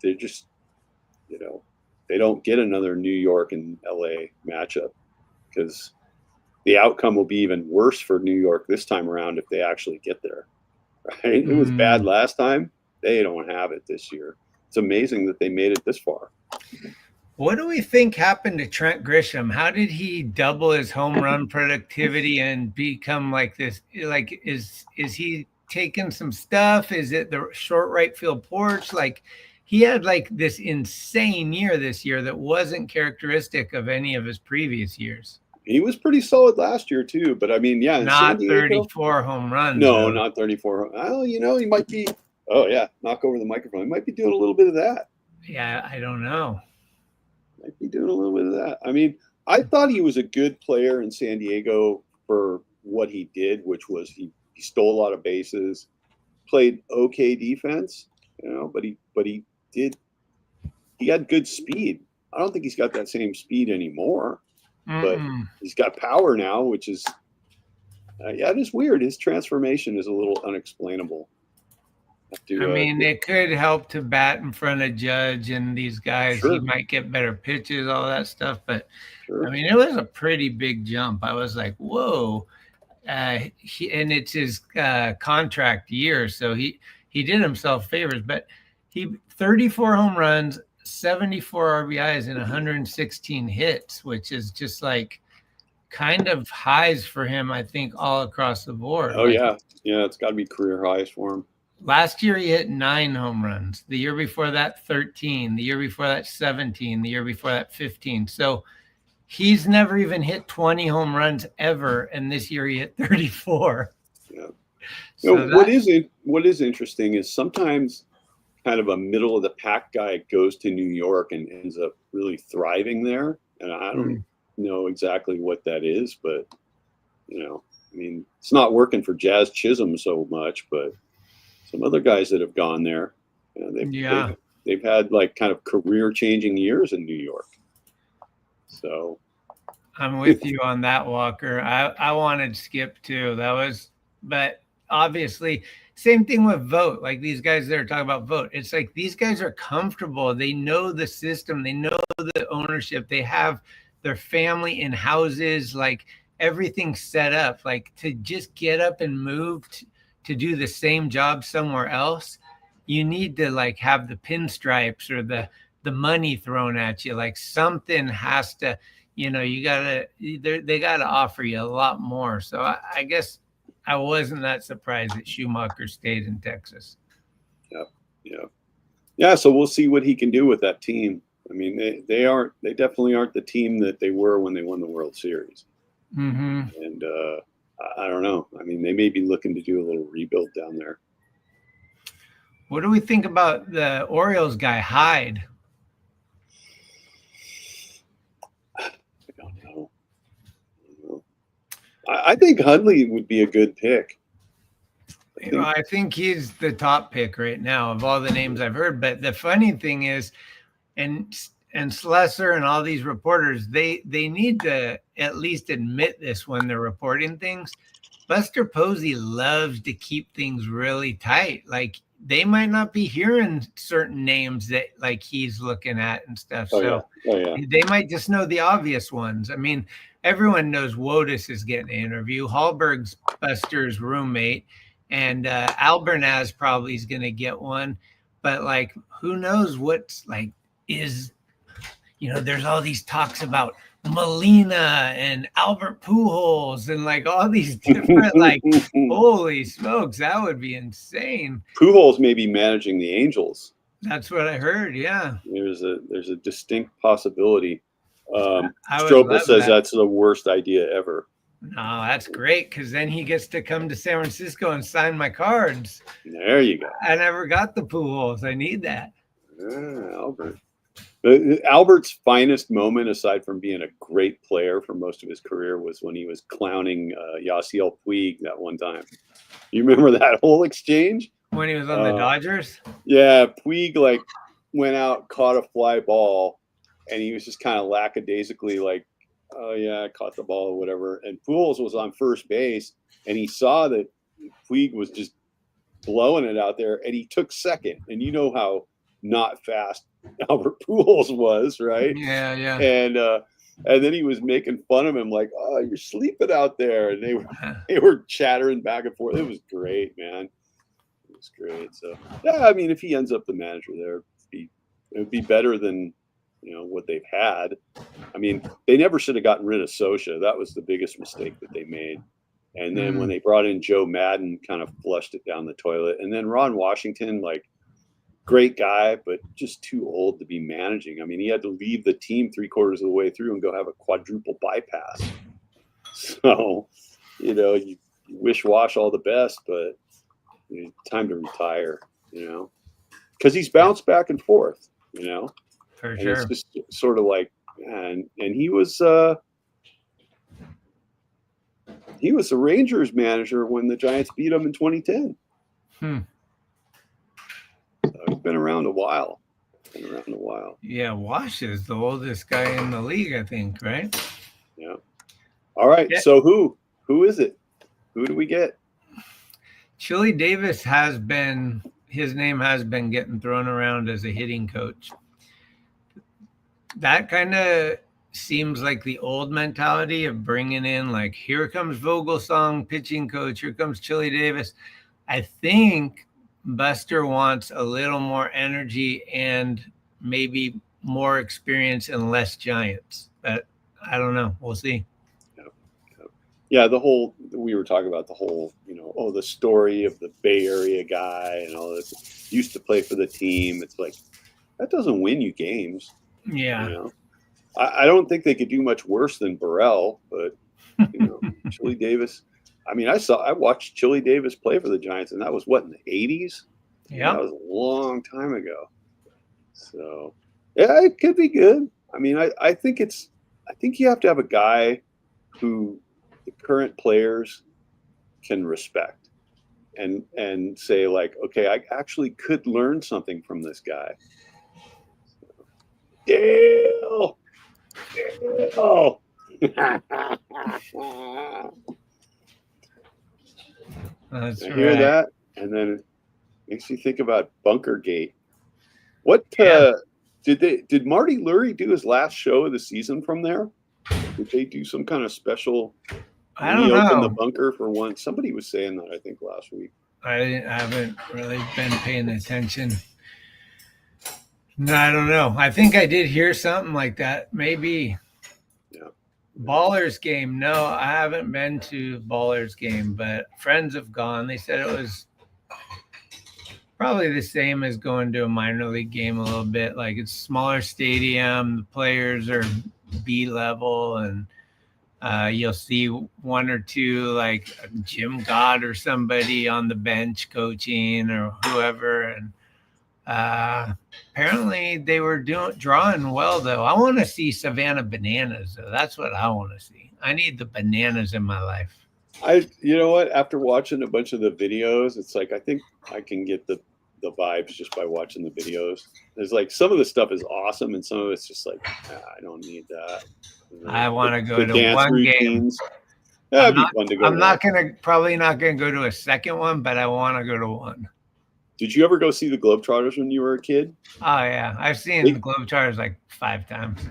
they just, you know, they don't get another New York and LA matchup, because the outcome will be even worse for New York this time around if they actually get there. Right? It was bad last time. They don't have it this year. It's amazing that they made it this far. What do we think happened to Trent Grisham? How did he double his home run productivity and become like this? Like, is he taking some stuff? Is it the short right field porch? Like, he had like this insane year this year that wasn't characteristic of any of his previous years. He was pretty solid last year too, but I mean, yeah, not 34 home runs. No, not 34. Well, you know, he might be. Oh yeah, knock over the microphone. He might be doing a little bit of that. Yeah, I don't know. Might be doing a little bit of that. I mean, I thought he was a good player in San Diego for what he did, which was he stole a lot of bases, played okay defense, you know, but he had good speed. I don't think he's got that same speed anymore. but he's got power now, which is it is weird. His transformation is a little unexplainable. I mean, it could help to bat in front of Judge and these guys. Sure. He might get better pitches, all that stuff. But Sure. I mean, it was a pretty big jump. I was like, whoa. And it's his contract year, so he did himself favors. But he 34 home runs, 74 RBIs, and 116 hits, which is just like kind of highs for him, I think, all across the board. Oh, like, yeah, it's got to be career highs for him. Last year he hit 9 home runs. The year before that, 13. The year before that, 17. The year before that, 15. So he's never even hit 20 home runs ever, and this year he hit 34. Yeah. So what is interesting is sometimes kind of a middle of the pack guy goes to New York and ends up really thriving there, and I don't know exactly what that is, but I mean, it's not working for Jazz Chisholm so much, but some other guys that have gone there, they've had like kind of career-changing years in New York. So I'm with you on that, Walker. I wanted Skip too. But obviously, same thing with Vogt. Like these guys that are talking about Vogt, it's like these guys are comfortable. They know the system. They know the ownership. They have their family in houses, like everything's set up. Like to just get up and move to do the same job somewhere else, you need to like have the pinstripes or the money thrown at you. Like something has to, they gotta offer you a lot more. So I guess I wasn't that surprised that Schumacher stayed in Texas. Yeah. So we'll see what he can do with that team. I mean, they definitely aren't the team that they were when they won the World Series. And I don't know. I mean, they may be looking to do a little rebuild down there. What do we think about the Orioles guy, Hyde? I don't know. I think Hundley would be a good pick. I think he's the top pick right now of all the names I've heard. But the funny thing is, and Slesser and all these reporters, they need to at least admit this when they're reporting things. Buster Posey loves to keep things really tight. Like they might not be hearing certain names that like he's looking at and stuff. They might just know the obvious ones. I mean, everyone knows Wotus is getting an interview. Hallberg's Buster's roommate, and Albernaz probably is going to get one. But like, who knows what's like is, there's all these talks about Molina and Albert Pujols and like all these different like, holy smokes, that would be insane. Pujols may be managing the Angels. That's what I heard. Yeah, there's a distinct possibility. Strobel says that's the worst idea ever. No, that's great because then he gets to come to San Francisco and sign my cards. There you go. I never got the Pujols. I need that. Albert. Albert's finest moment, aside from being a great player for most of his career, was when he was clowning Yasiel Puig that one time. You remember that whole exchange? When he was on the Dodgers? Yeah, Puig like went out, caught a fly ball, and he was just kind of lackadaisically like, oh yeah, I caught the ball or whatever. And Pujols was on first base, and he saw that Puig was just blowing it out there, and he took second. And you know how not fast Albert Pujols was, right? Yeah. And then he was making fun of him, like, "Oh, you're sleeping out there," and they were chattering back and forth. It was great, man. It was great. So yeah, I mean, if he ends up the manager there, it would be better than what they've had. I mean, they never should have gotten rid of Sosha. That was the biggest mistake that they made. And then when they brought in Joe Madden, kind of flushed it down the toilet. And then Ron Washington, like, great guy, but just too old to be managing. I mean, he had to leave the team 3/4 of the way through and go have a quadruple bypass. So, you wish Wash all the best, but time to retire, because he's bounced back and forth, For sure. It's just sort of like, and he was the Rangers manager when the Giants beat him in 2010. So he's been around a while. Yeah, Wash is the oldest guy in the league, I think, right? Yeah. All right. Yeah. So who is it? Who do we get? Chili Davis his name has been getting thrown around as a hitting coach. That kind of seems like the old mentality of bringing in, like, here comes Vogelsong, pitching coach, here comes Chili Davis. I think Buster wants a little more energy and maybe more experience and less Giants. But I don't know. We'll see. Yeah, we were talking about the whole, the story of the Bay Area guy and all this. Used to play for the team. It's like, that doesn't win you games. Yeah. I don't think they could do much worse than Burrell, but Chili Davis. I mean, I watched Chili Davis play for the Giants, and that was what, in the 80s? Yeah. That was a long time ago. So, yeah, it could be good. I mean, I think you have to have a guy who the current players can respect and say, like, okay, I actually could learn something from this guy. Dale. Oh. That's I right. hear that, and then it makes you think about Bunker Gate. What did Marty Lurie do his last show of the season from there? Did they do some kind of special? I don't he opened know. the bunker for one. Somebody was saying that, I think, last week. I haven't really been paying attention. No, I don't know. I think I did hear something like that. Maybe. Yeah. Ballers game. No, I haven't been to Ballers game, but friends have gone. They said it was probably the same as going to a minor league game a little bit. Like, it's smaller stadium, the players are B level, and you'll see one or two, like Jim Gott or somebody on the bench coaching or whoever. And apparently they were drawing well, though. I want to see Savannah Bananas, though. That's what I want to see. I need the bananas in my life. You know what? After watching a bunch of the videos, it's like I think I can get the vibes just by watching the videos. There's like some of the stuff is awesome, and some of it's just like, I don't need that. I want to go to dance one routines. game. That'd be fun to go. I'm probably not gonna go to a second one, but I want to go to one. Did you ever go see the Globetrotters when you were a kid? Oh yeah, I've seen the Globetrotters like 5 times.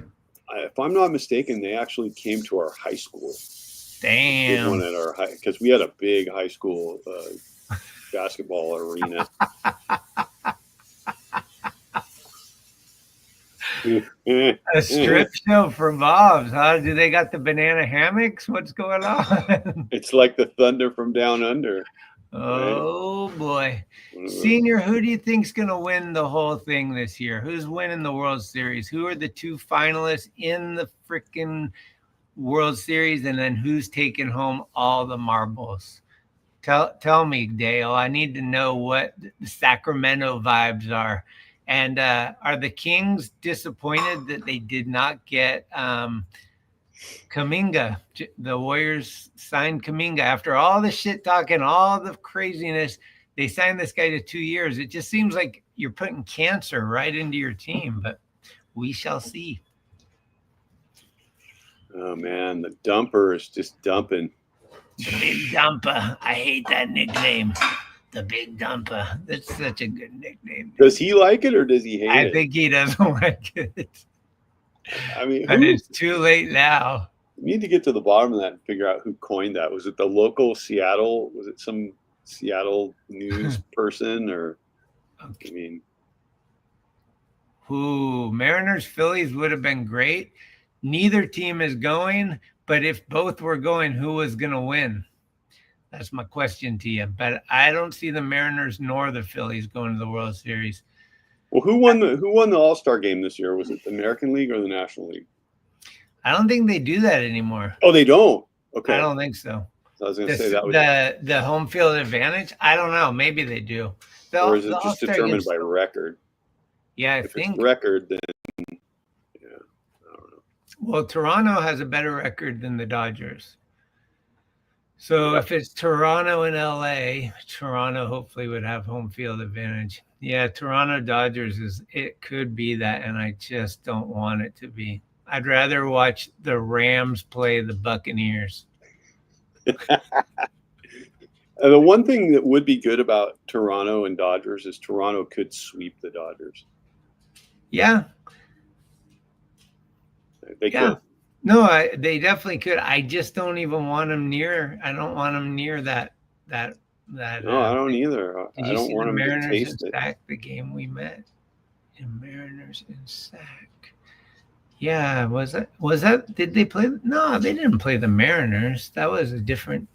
If I'm not mistaken, they actually came to our high school. Damn. One at our because we had a big high school basketball arena. A strip show for Bob's, huh? Do they got the banana hammocks? What's going on? It's like the Thunder from Down Under. Oh, right? Boy. Senior, who do you think's going to win the whole thing this year? Who's winning the World Series? Who are the 2 finalists in the freaking World Series? And then who's taking home all the marbles? Tell me, Dale. I need to know what the Sacramento vibes are. And are the Kings disappointed that they did not get Kuminga? The Warriors signed Kuminga after all the shit talking, all the craziness. They signed this guy to 2 years. It just seems like you're putting cancer right into your team, but we shall see. Oh, man, the dumper is just dumping. The Big Dumper. I hate that nickname. The Big Dumper. That's such a good nickname. Does he like it or does he hate it? I think he doesn't like it. I mean, but it's too late now. We need to get to the bottom of that and figure out who coined that. Was it the local Seattle? Was it some Seattle news person or? Okay. I mean, Mariners Phillies would have been great. Neither team is going, but if both were going, who was going to win? That's my question to you. But I don't see the Mariners nor the Phillies going to the World Series. Well, who won the All-Star game this year? Was it the American League or the National League? I don't think they do that anymore. Oh, they don't? Okay. I don't think so. I was going to say that was the home field advantage. I don't know. Maybe they do. Or is it just determined by record? Yeah, if it's record, then yeah, I don't know. Well, Toronto has a better record than the Dodgers. So if it's Toronto and LA, Toronto hopefully would have home field advantage. Yeah, Toronto Dodgers it could be that, and I just don't want it to be. I'd rather watch the Rams play the Buccaneers. The one thing that would be good about Toronto and Dodgers is Toronto could sweep the Dodgers. Yeah. They could. No, they definitely could. I just don't even want them near. I don't want them near that. No, I don't either. Did I you don't see want the them to Mariners taste and it. Sack, the game we met? And Mariners and Sack. Yeah, was that? Did they play? No, they didn't play the Mariners. That was a different.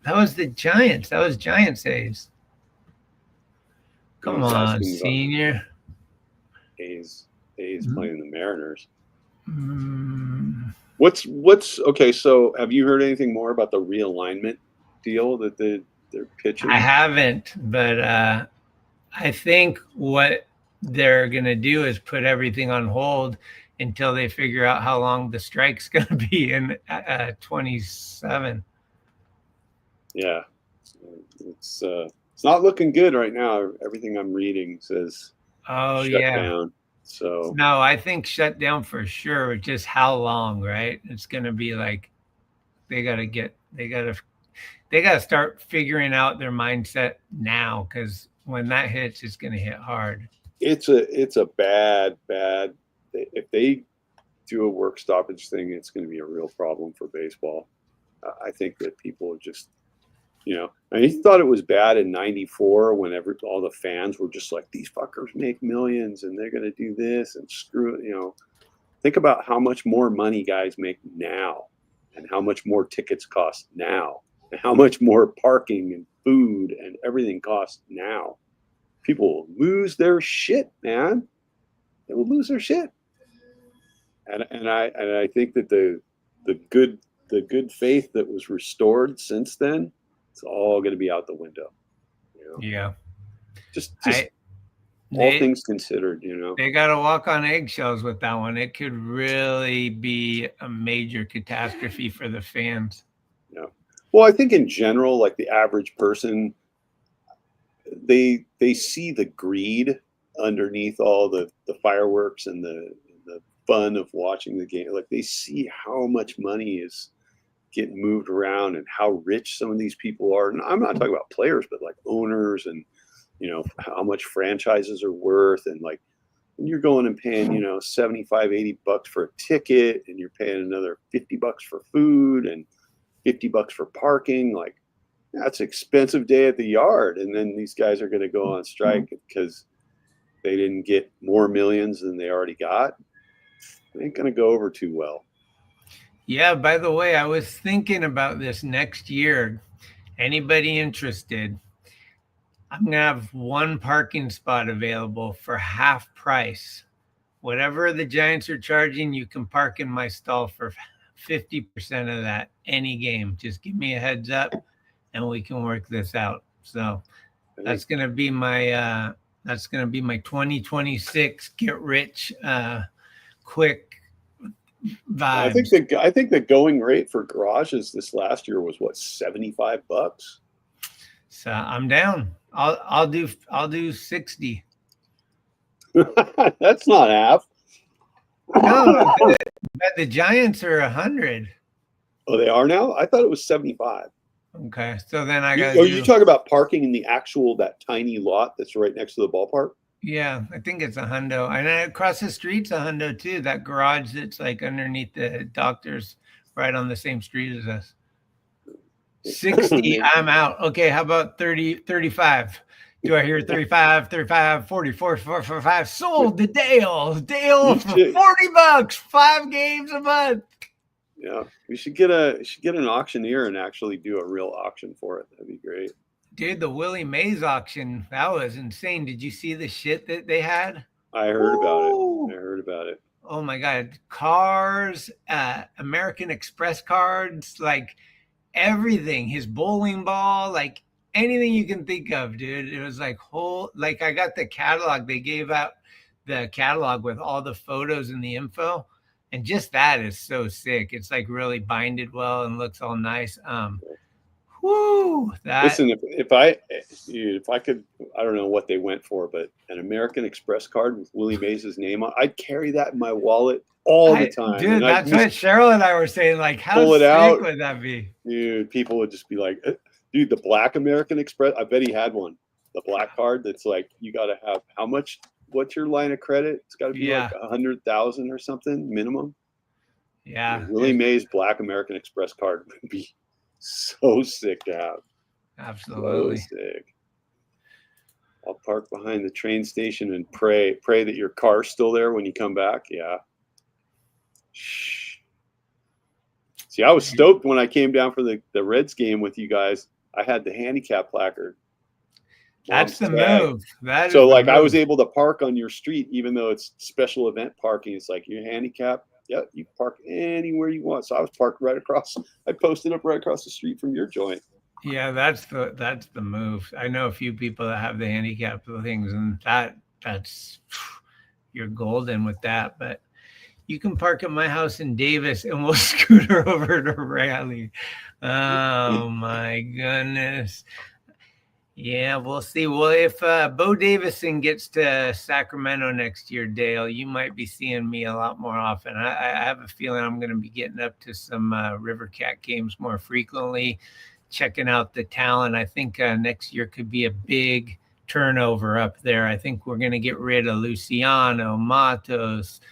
That was the Giants. That was Giants days. Come on, senior. A's playing the Mariners. Mm. What's okay? So, have you heard anything more about the realignment deal that they're pitching? I haven't, but I think what they're gonna do is put everything on hold until they figure out how long the strike's gonna be in 27. Yeah, it's not looking good right now. Everything I'm reading says shut down. So no, I think shut down for sure. Just how long, right? It's gonna be like they gotta start figuring out their mindset now, because when that hits, it's gonna hit hard. It's a bad. If they do a work stoppage thing, it's going to be a real problem for baseball. I think that people are just, I thought it was bad in '94 when all the fans were just like, these fuckers make millions and they're going to do this and screw it. Think about how much more money guys make now and how much more tickets cost now and how much more parking and food and everything costs now. People will lose their shit, man. They will lose their shit. And I think that the good faith that was restored since then, it's all going to be out the window. Yeah. Just all things considered, They got to walk on eggshells with that one. It could really be a major catastrophe for the fans. Yeah. Well, I think in general, like the average person, they see the greed underneath all the fireworks and the fun of watching the game. Like they see how much money is getting moved around and how rich some of these people are. And I'm not talking about players, but like owners and, how much franchises are worth. And like when you're going and paying, $75, $80 for a ticket and you're paying another $50 for food and $50 for parking, like that's an expensive day at the yard. And then these guys are going to go on strike because they didn't get more millions than they already got. It ain't going to go over too well. Yeah, by the way, I was thinking about this next year. Anybody interested? I'm going to have one parking spot available for half price. Whatever the Giants are charging, you can park in my stall for 50% of that any game. Just give me a heads up and we can work this out. So that's going to be my 2026 get rich quick vibes. I think the going rate for garages this last year was what, $75? So I'm down. I'll do 60. That's not half. No, the Giants are 100. Oh, they are now? I thought it was 75. Okay, so then I got. You talk about parking in that tiny lot that's right next to the ballpark? Yeah, I think it's a hundo, and across the street's a hundo too. That garage that's like underneath the doctors, right on the same street as us. 60, I'm out. Okay, how about 30, 35? Do I hear 35, 40, 45? Sold to Dale for $40, 5 games a month. Yeah, we should get an auctioneer and actually do a real auction for it. That'd be great. Dude, the Willie Mays auction, that was insane. Did you see the shit that they had? I heard about it. Oh my God. Cars, American Express cards, like everything. His bowling ball, like anything you can think of, dude. It was like I got the catalog. They gave out the catalog with all the photos and the info. And just that is so sick. It's like really binded well and looks all nice. Woo! Listen, if I could, I don't know what they went for, but an American Express card with Willie Mays' name on, I'd carry that in my wallet all the time. Dude, and that's what Cheryl and I were saying. Like, how pull it sick out. would that be? Dude, people would just be like, dude, the black American Express, I bet he had one. The black card that's like, you got to have how much? What's your line of credit? It's got to be like 100,000 or something minimum. Yeah. Willie Mays Black American Express card would be so sick to have. Absolutely. So sick. I'll park behind the train station and pray that your car's still there when you come back. Yeah. Shh. See, I was stoked when I came down for the Reds game with you guys. I had the handicap placard. That's the move. So like I was able to park on your street, even though it's special event parking. It's like you're handicapped. Yeah, you park anywhere you want. So I was parked right across. I posted up right across the street from your joint. Yeah, that's the move. I know a few people that have the handicap things, and that's you're golden with that. But you can park at my house in Davis, and we'll scooter over to Raleigh. Oh my goodness. Yeah, we'll see. Well, if Bo Davison gets to Sacramento next year, Dale, you might be seeing me a lot more often. I have a feeling I'm going to be getting up to some River Cat games more frequently, checking out the talent. I think next year could be a big turnover up there. I think we're going to get rid of Luciano, Matos,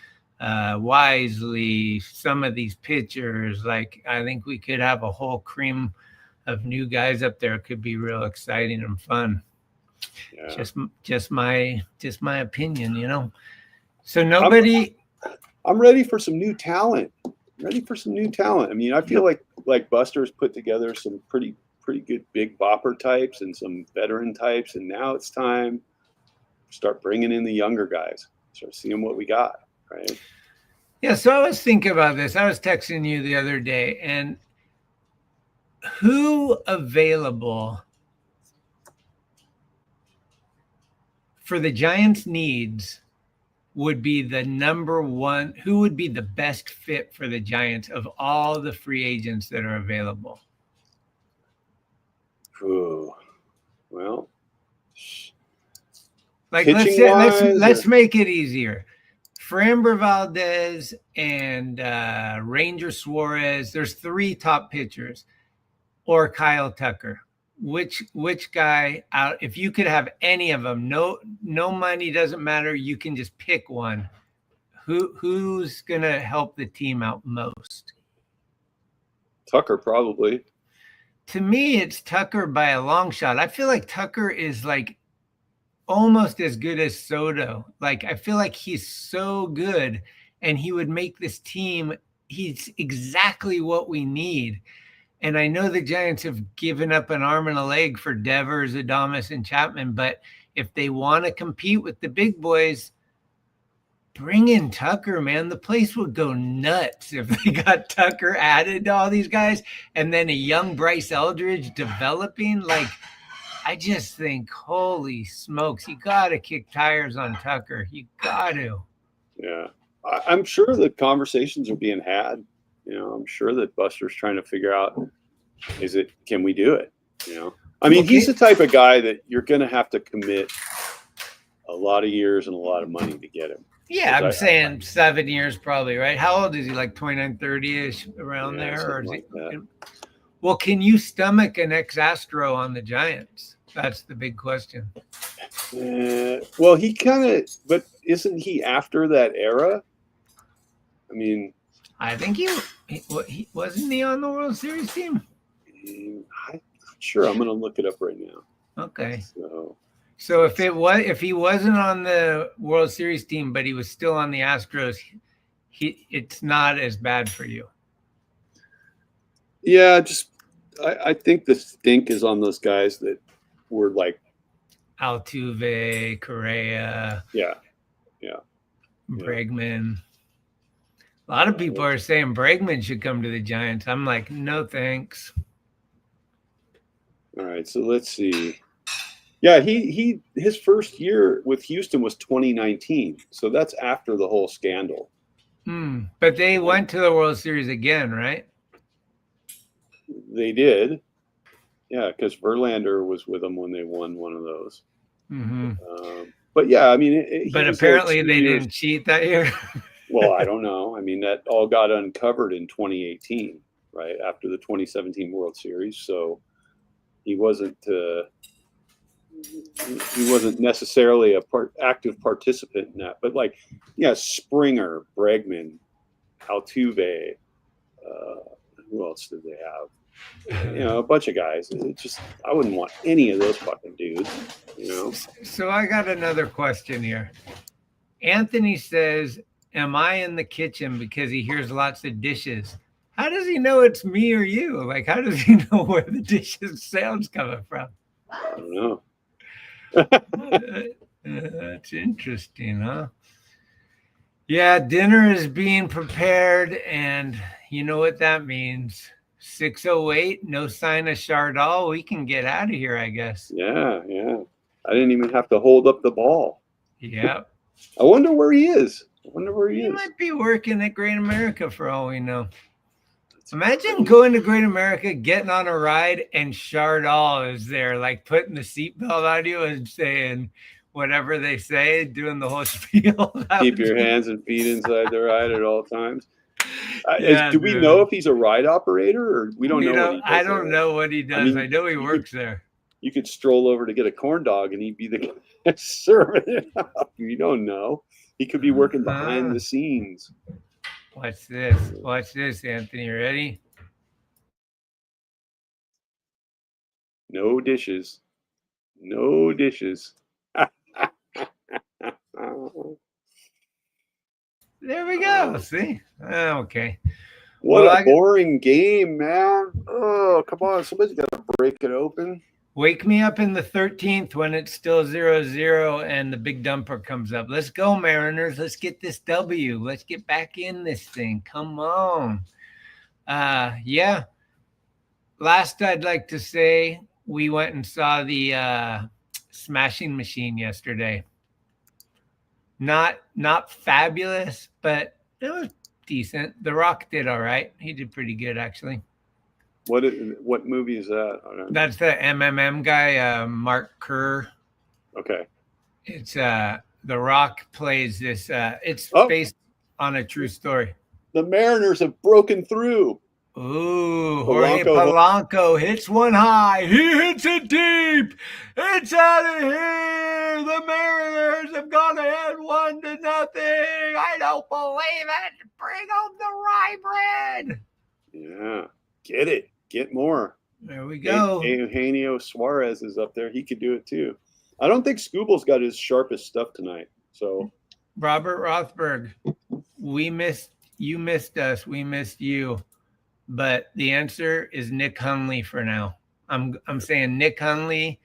Wisely, some of these pitchers. Like, I think we could have a whole cream of new guys up there. Could be real exciting and fun. Yeah. Just my opinion, you know. So nobody. I'm ready for some new talent. I mean, I feel like Buster's put together some pretty good big bopper types and some veteran types, and now it's time to start bringing in the younger guys. Start seeing what we got, right? Yeah. So I was thinking about this. I was texting you the other day, and who available for the Giants' needs would be the number one? Who would be the best fit for the Giants of all the free agents that are available? Ooh, well, like let's make it easier. Framber Valdez and Ranger Suarez. There's 3 top pitchers. Or Kyle Tucker. Which guy out? If you could have any of them, no money, doesn't matter. You can just pick one. Who's gonna help the team out most? Tucker, probably. To me, it's Tucker by a long shot. I feel like Tucker is like almost as good as Soto. Like, I feel like he's so good, and he would make this team. He's exactly what we need. And I know the Giants have given up an arm and a leg for Devers, Adames, and Chapman, but if they want to compete with the big boys, bring in Tucker, man. The place would go nuts if they got Tucker added to all these guys, and then a young Bryce Eldridge developing. Like, I just think, holy smokes, you got to kick tires on Tucker. You got to. Yeah. I'm sure the conversations are being had. You know, I'm sure that Buster's trying to figure out, can we do it? You know, I mean, he's the type of guy that you're going to have to commit a lot of years and a lot of money to get him. Yeah, I'm saying 7 years probably, right? How old is he? Like 29, 30-ish around there? Or is like that. Well, can you stomach an ex-Astro on the Giants? That's the big question. Well, he kind of, but isn't he after that era? I mean, I think he wasn't he on the World Series team? I'm not sure. I'm going to look it up right now. Okay. So if he wasn't on the World Series team, but he was still on the Astros, it's not as bad for you. Yeah, I think the stink is on those guys that were like Altuve, Correa. Yeah. Bregman. A lot of people are saying Bregman should come to the Giants. I'm like, no thanks. All right, so let's see. Yeah, his first year with Houston was 2019, so that's after the whole scandal. But they went to the World Series again, right? They did, Yeah, because Verlander was with them when they won one of those. Mm-hmm. But yeah, I mean, but apparently they didn't cheat that year. Well, I don't know. I mean, that all got uncovered in 2018, right after the 2017 World Series. So he wasn't necessarily a active participant in that. But like, yeah, Springer, Bregman, Altuve, who else did they have? A bunch of guys. It just, I wouldn't want any of those fucking dudes. So I got another question here. Anthony says, am I in the kitchen because he hears lots of dishes? How does he know it's me or you? Like, how does he know where the dishes sound's coming from? I don't know. That's interesting, huh? Yeah, dinner is being prepared, and you know what that means. 6:08, no sign of Chardal. We can get out of here, I guess. Yeah. I didn't even have to hold up the ball. Yeah. I wonder where he is. He might be working at Great America for all we know. Imagine going to Great America, getting on a ride, and Chardal is there, like putting the seatbelt on you and saying whatever they say, doing the whole spiel. Keep your hands and feet inside the ride at all times. Yeah, we know if he's a ride operator, or we don't know what he does? I don't know what he does. I know he works there. You could stroll over to get a corn dog and he'd be the guy serving it up. You don't know. He could be working behind the scenes. Watch this. Watch this, Anthony. Ready? No dishes. No dishes. There we go. See? Okay. What a boring game, man. Oh, come on. Somebody's got to break it open. Wake me up in the 13th when it's still 0-0 and the big dumper comes up. Let's go, Mariners. Let's get this W. Let's get back in this thing. Come on. Yeah. Last, I'd like to say we went and saw the Smashing Machine yesterday. Not fabulous, but it was decent. The Rock did all right. He did pretty good, actually. What movie is that? That's the MMM guy, Mark Kerr. Okay. It's The Rock plays this. It's based on a true story. The Mariners have broken through. Ooh, Jorge Polanco hits one high. He hits it deep. It's out of here. The Mariners have gone ahead 1-0. I don't believe it. Bring home the rye bread. Yeah, get it. Get more. There we go. Eugenio Suarez is up there. He could do it too. I don't think Scooble's got his sharpest stuff tonight. So, Robert Rothberg, you missed us. We missed you. But the answer is Nick Hundley for now. I'm saying Nick Hundley.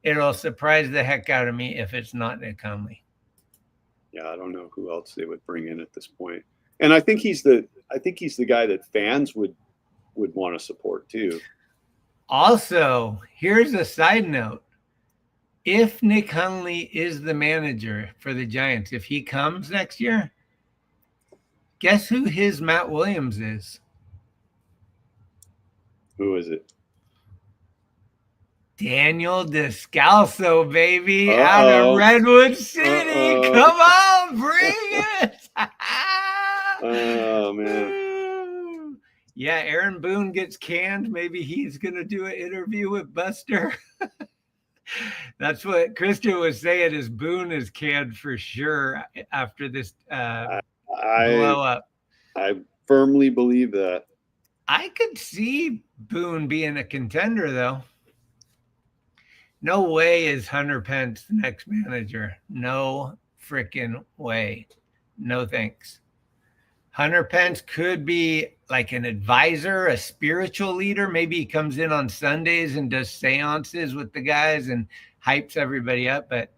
It'll surprise the heck out of me if it's not Nick Hundley. Yeah, I don't know who else they would bring in at this point. And I think he's the guy that fans would want to support too. Also, here's a side note. If Nick Hundley is the manager for the Giants, if he comes next year, guess who his Matt Williams is? Who is it? Daniel Descalso, baby, out of Redwood City. Come on, bring it. Oh, man. Yeah, Aaron Boone gets canned. Maybe he's going to do an interview with Buster. That's what Christian was saying, is Boone is canned for sure after this blow up. I firmly believe that. I could see Boone being a contender, though. No way is Hunter Pence the next manager. No freaking way. No thanks. Hunter Pence could be like an advisor, a spiritual leader. Maybe he comes in on Sundays and does seances with the guys and hypes everybody up, but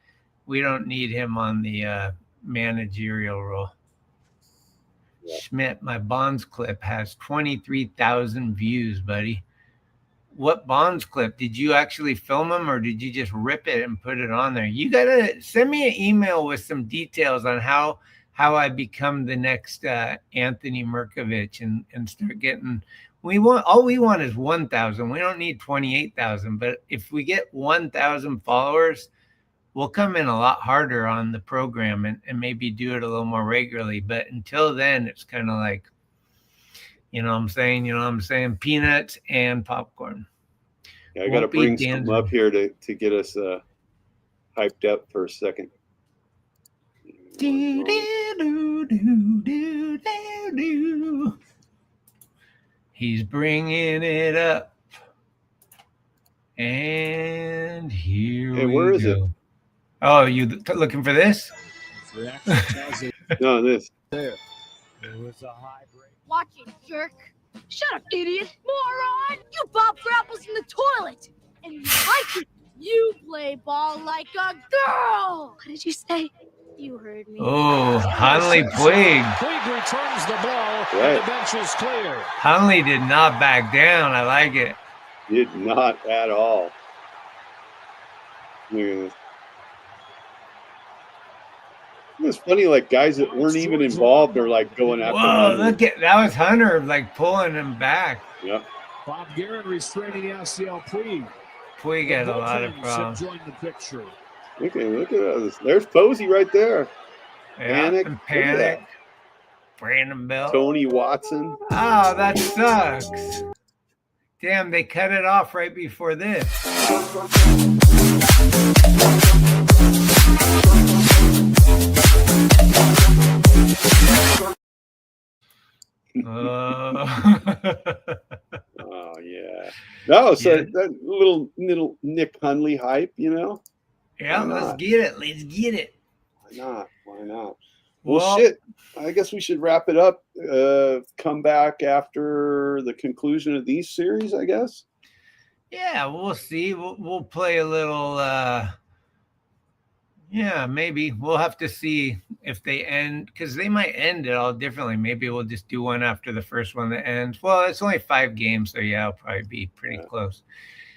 we don't need him on the managerial role. Yeah. Schmidt, my Bonds clip has 23,000 views, buddy. What Bonds clip? Did you actually film them, or did you just rip it and put it on there? You got to send me an email with some details on how I become the next Anthony Merkovich and start getting We want is 1,000. We don't need 28,000. But if we get 1,000 followers, we'll come in a lot harder on the program and maybe do it a little more regularly. But until then, it's kind of like, you know what I'm saying? Peanuts and popcorn. Yeah, I got to bring some up here to get us hyped up for a second. He's bringing it up. And here we go. Where is it? Oh, you looking for this? No, this. There. It was a high break. Watch it, jerk. Shut up, idiot. Moron! You bob for apples in the toilet. And you like it. You play ball like a girl. What did you say? You heard me. Oh, Hanley Puig. Puig returns the ball. Right. And the bench is clear. Hanley did not back down. I like it. Did not at all. Look at this. It's funny, like guys that weren't even involved are like going after. Whoa, look at that was Hunter like pulling him back. Yep. Bob Guerin restraining LCL Puig. Puig had a lot of problems. Joined the picture. Look at this. There's Posey right there. Yeah, Panic. Panic. Brandon Bell. Tony Watson. Oh, that sucks. Damn, they cut it off right before this. Oh yeah. No, so yeah. That little Nick Hundley hype, you know. Yeah, let's get it. Let's get it. Why not? Well, shit. I guess we should wrap it up. Come back after the conclusion of these series, I guess. Yeah, we'll see. We'll play a little. Yeah, maybe we'll have to see if they end, because they might end it all differently. Maybe we'll just do one after the first one that ends. Well, it's only 5 games, so yeah, it'll probably be pretty close.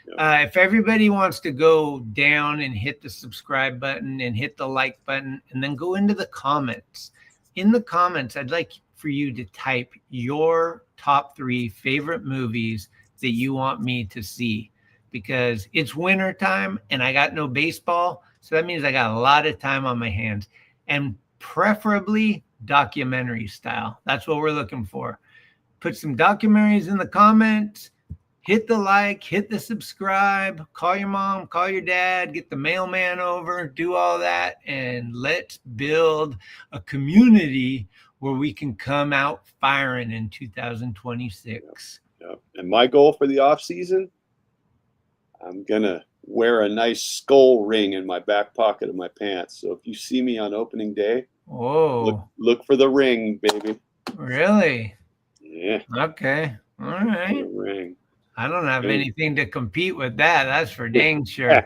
Yeah. If everybody wants to go down and hit the subscribe button and hit the like button and then go into the comments. In the comments, I'd like for you to type your top 3 favorite movies that you want me to see, because it's winter time and I got no baseball. So that means I got a lot of time on my hands, and preferably documentary style. That's what we're looking for. Put some documentaries in the comments, hit the like, hit the subscribe, call your mom, call your dad, get the mailman over, do all that, and let's build a community where we can come out firing in 2026. Yep. And my goal for the off season, I'm going to wear a nice skull ring in my back pocket of my pants. So if you see me on opening day, look for the ring, baby. Really? Yeah. Okay. All right. Ring. I don't have anything to compete with that. That's for dang sure.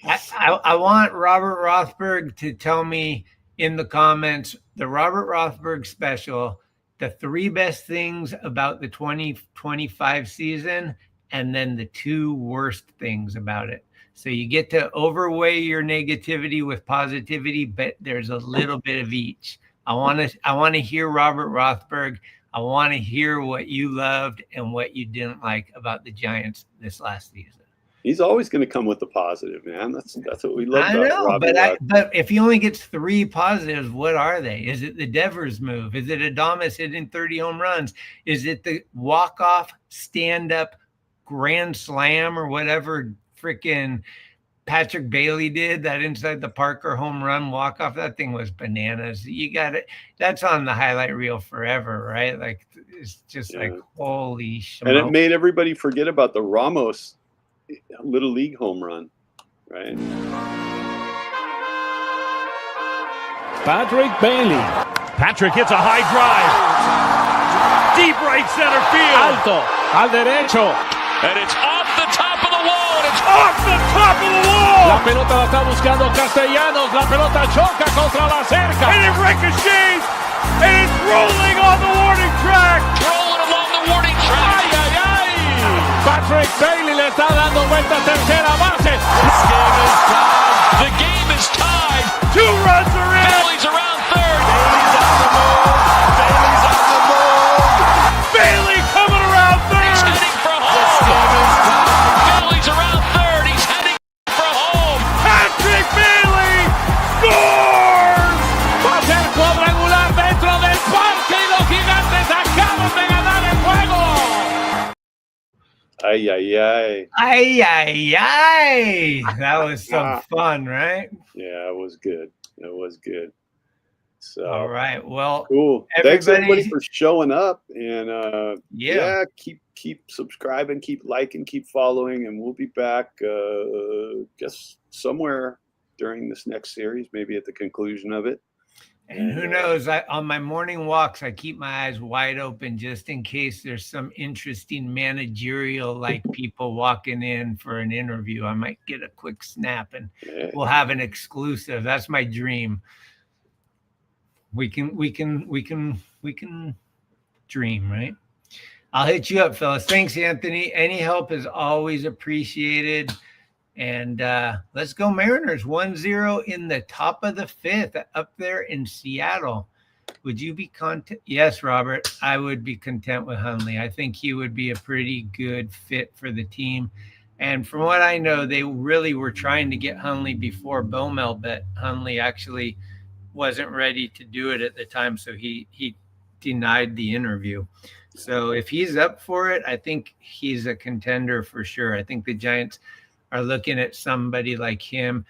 I want Robert Rothberg to tell me in the comments, the Robert Rothberg special, the 3 best things about the 2025 season, and then the 2 worst things about it. So you get to overweigh your negativity with positivity, but there's a little bit of each. I want to hear Robert Rothberg. I want to hear what you loved and what you didn't like about the Giants this last season. He's always going to come with the positive, man. That's what we love. I know, but if he only gets 3 positives, what are they? Is it the Devers move? Is it Adames hitting 30 home runs? Is it the walk-off stand-up grand slam or whatever freaking Patrick Bailey did, that inside the Parker home run walk off? That thing was bananas. You got it. That's on the highlight reel forever, right? Like, it's just like, holy shit. And it made everybody forget about the Ramos Little League home run, right? Patrick Bailey. Patrick hits a high drive. Deep right center field. Alto. Al derecho. And it's off the top of the wall. And it's off the top of the wall. La pelota la está buscando Castellanos. La pelota choca contra la cerca. And it ricochets. And it's rolling on the warning track. Rolling along the warning track. Ay, ay, ay. Patrick Bailey le está dando vuelta a tercera base. This game is tied. The game is tied. 2 runs are in. Bailey's around third. Bailey's on the move. Bailey's on the move. Bailey coming around third. Ay, ay, ay. Ay, ay, ay. That was some fun, right? Yeah, it was good. It was good. So, all right. Well, cool. Thanks everybody for showing up, and yeah, keep subscribing, keep liking, keep following, and we'll be back. Guess somewhere during this next series, maybe at the conclusion of it. And who knows? On my morning walks, I keep my eyes wide open just in case there's some interesting managerial like people walking in for an interview. I might get a quick snap, and we'll have an exclusive. That's my dream. We can dream, right? I'll hit you up, fellas. Thanks, Anthony. Any help is always appreciated. And let's go Mariners. 1-0 in the top of the fifth up there in Seattle. Would you be content? Yes, Robert, I would be content with Hundley. I think he would be a pretty good fit for the team. And from what I know, they really were trying to get Hundley before Baumel, but Hundley actually wasn't ready to do it at the time, so he denied the interview. So if he's up for it, I think he's a contender for sure. I think the Giants are looking at somebody like him.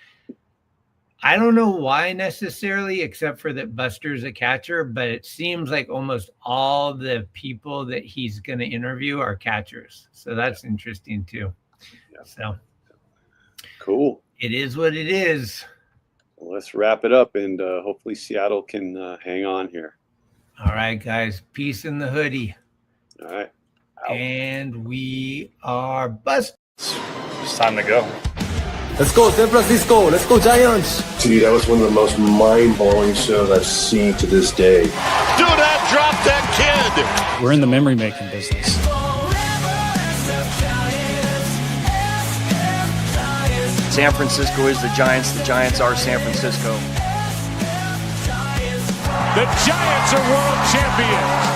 I don't know why necessarily, except for that Buster's a catcher, but it seems like almost all the people that he's going to interview are catchers. So that's interesting too. So cool. It is what it is. Well, let's wrap it up, and hopefully Seattle can hang on here. All right, guys. Peace in the hoodie. All right. Out. And we are busted. It's time to go. Let's go, San Francisco. Let's go, Giants. Dude, that was one of the most mind-blowing shows I've seen to this day. Do not drop that kid. We're in the memory-making business. San Francisco is the Giants are San Francisco. The Giants are world champions.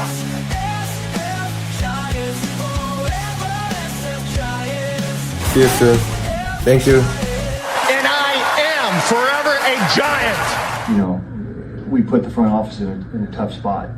See you soon. Thank you. And I am forever a Giant. You know, we put the front office in a tough spot.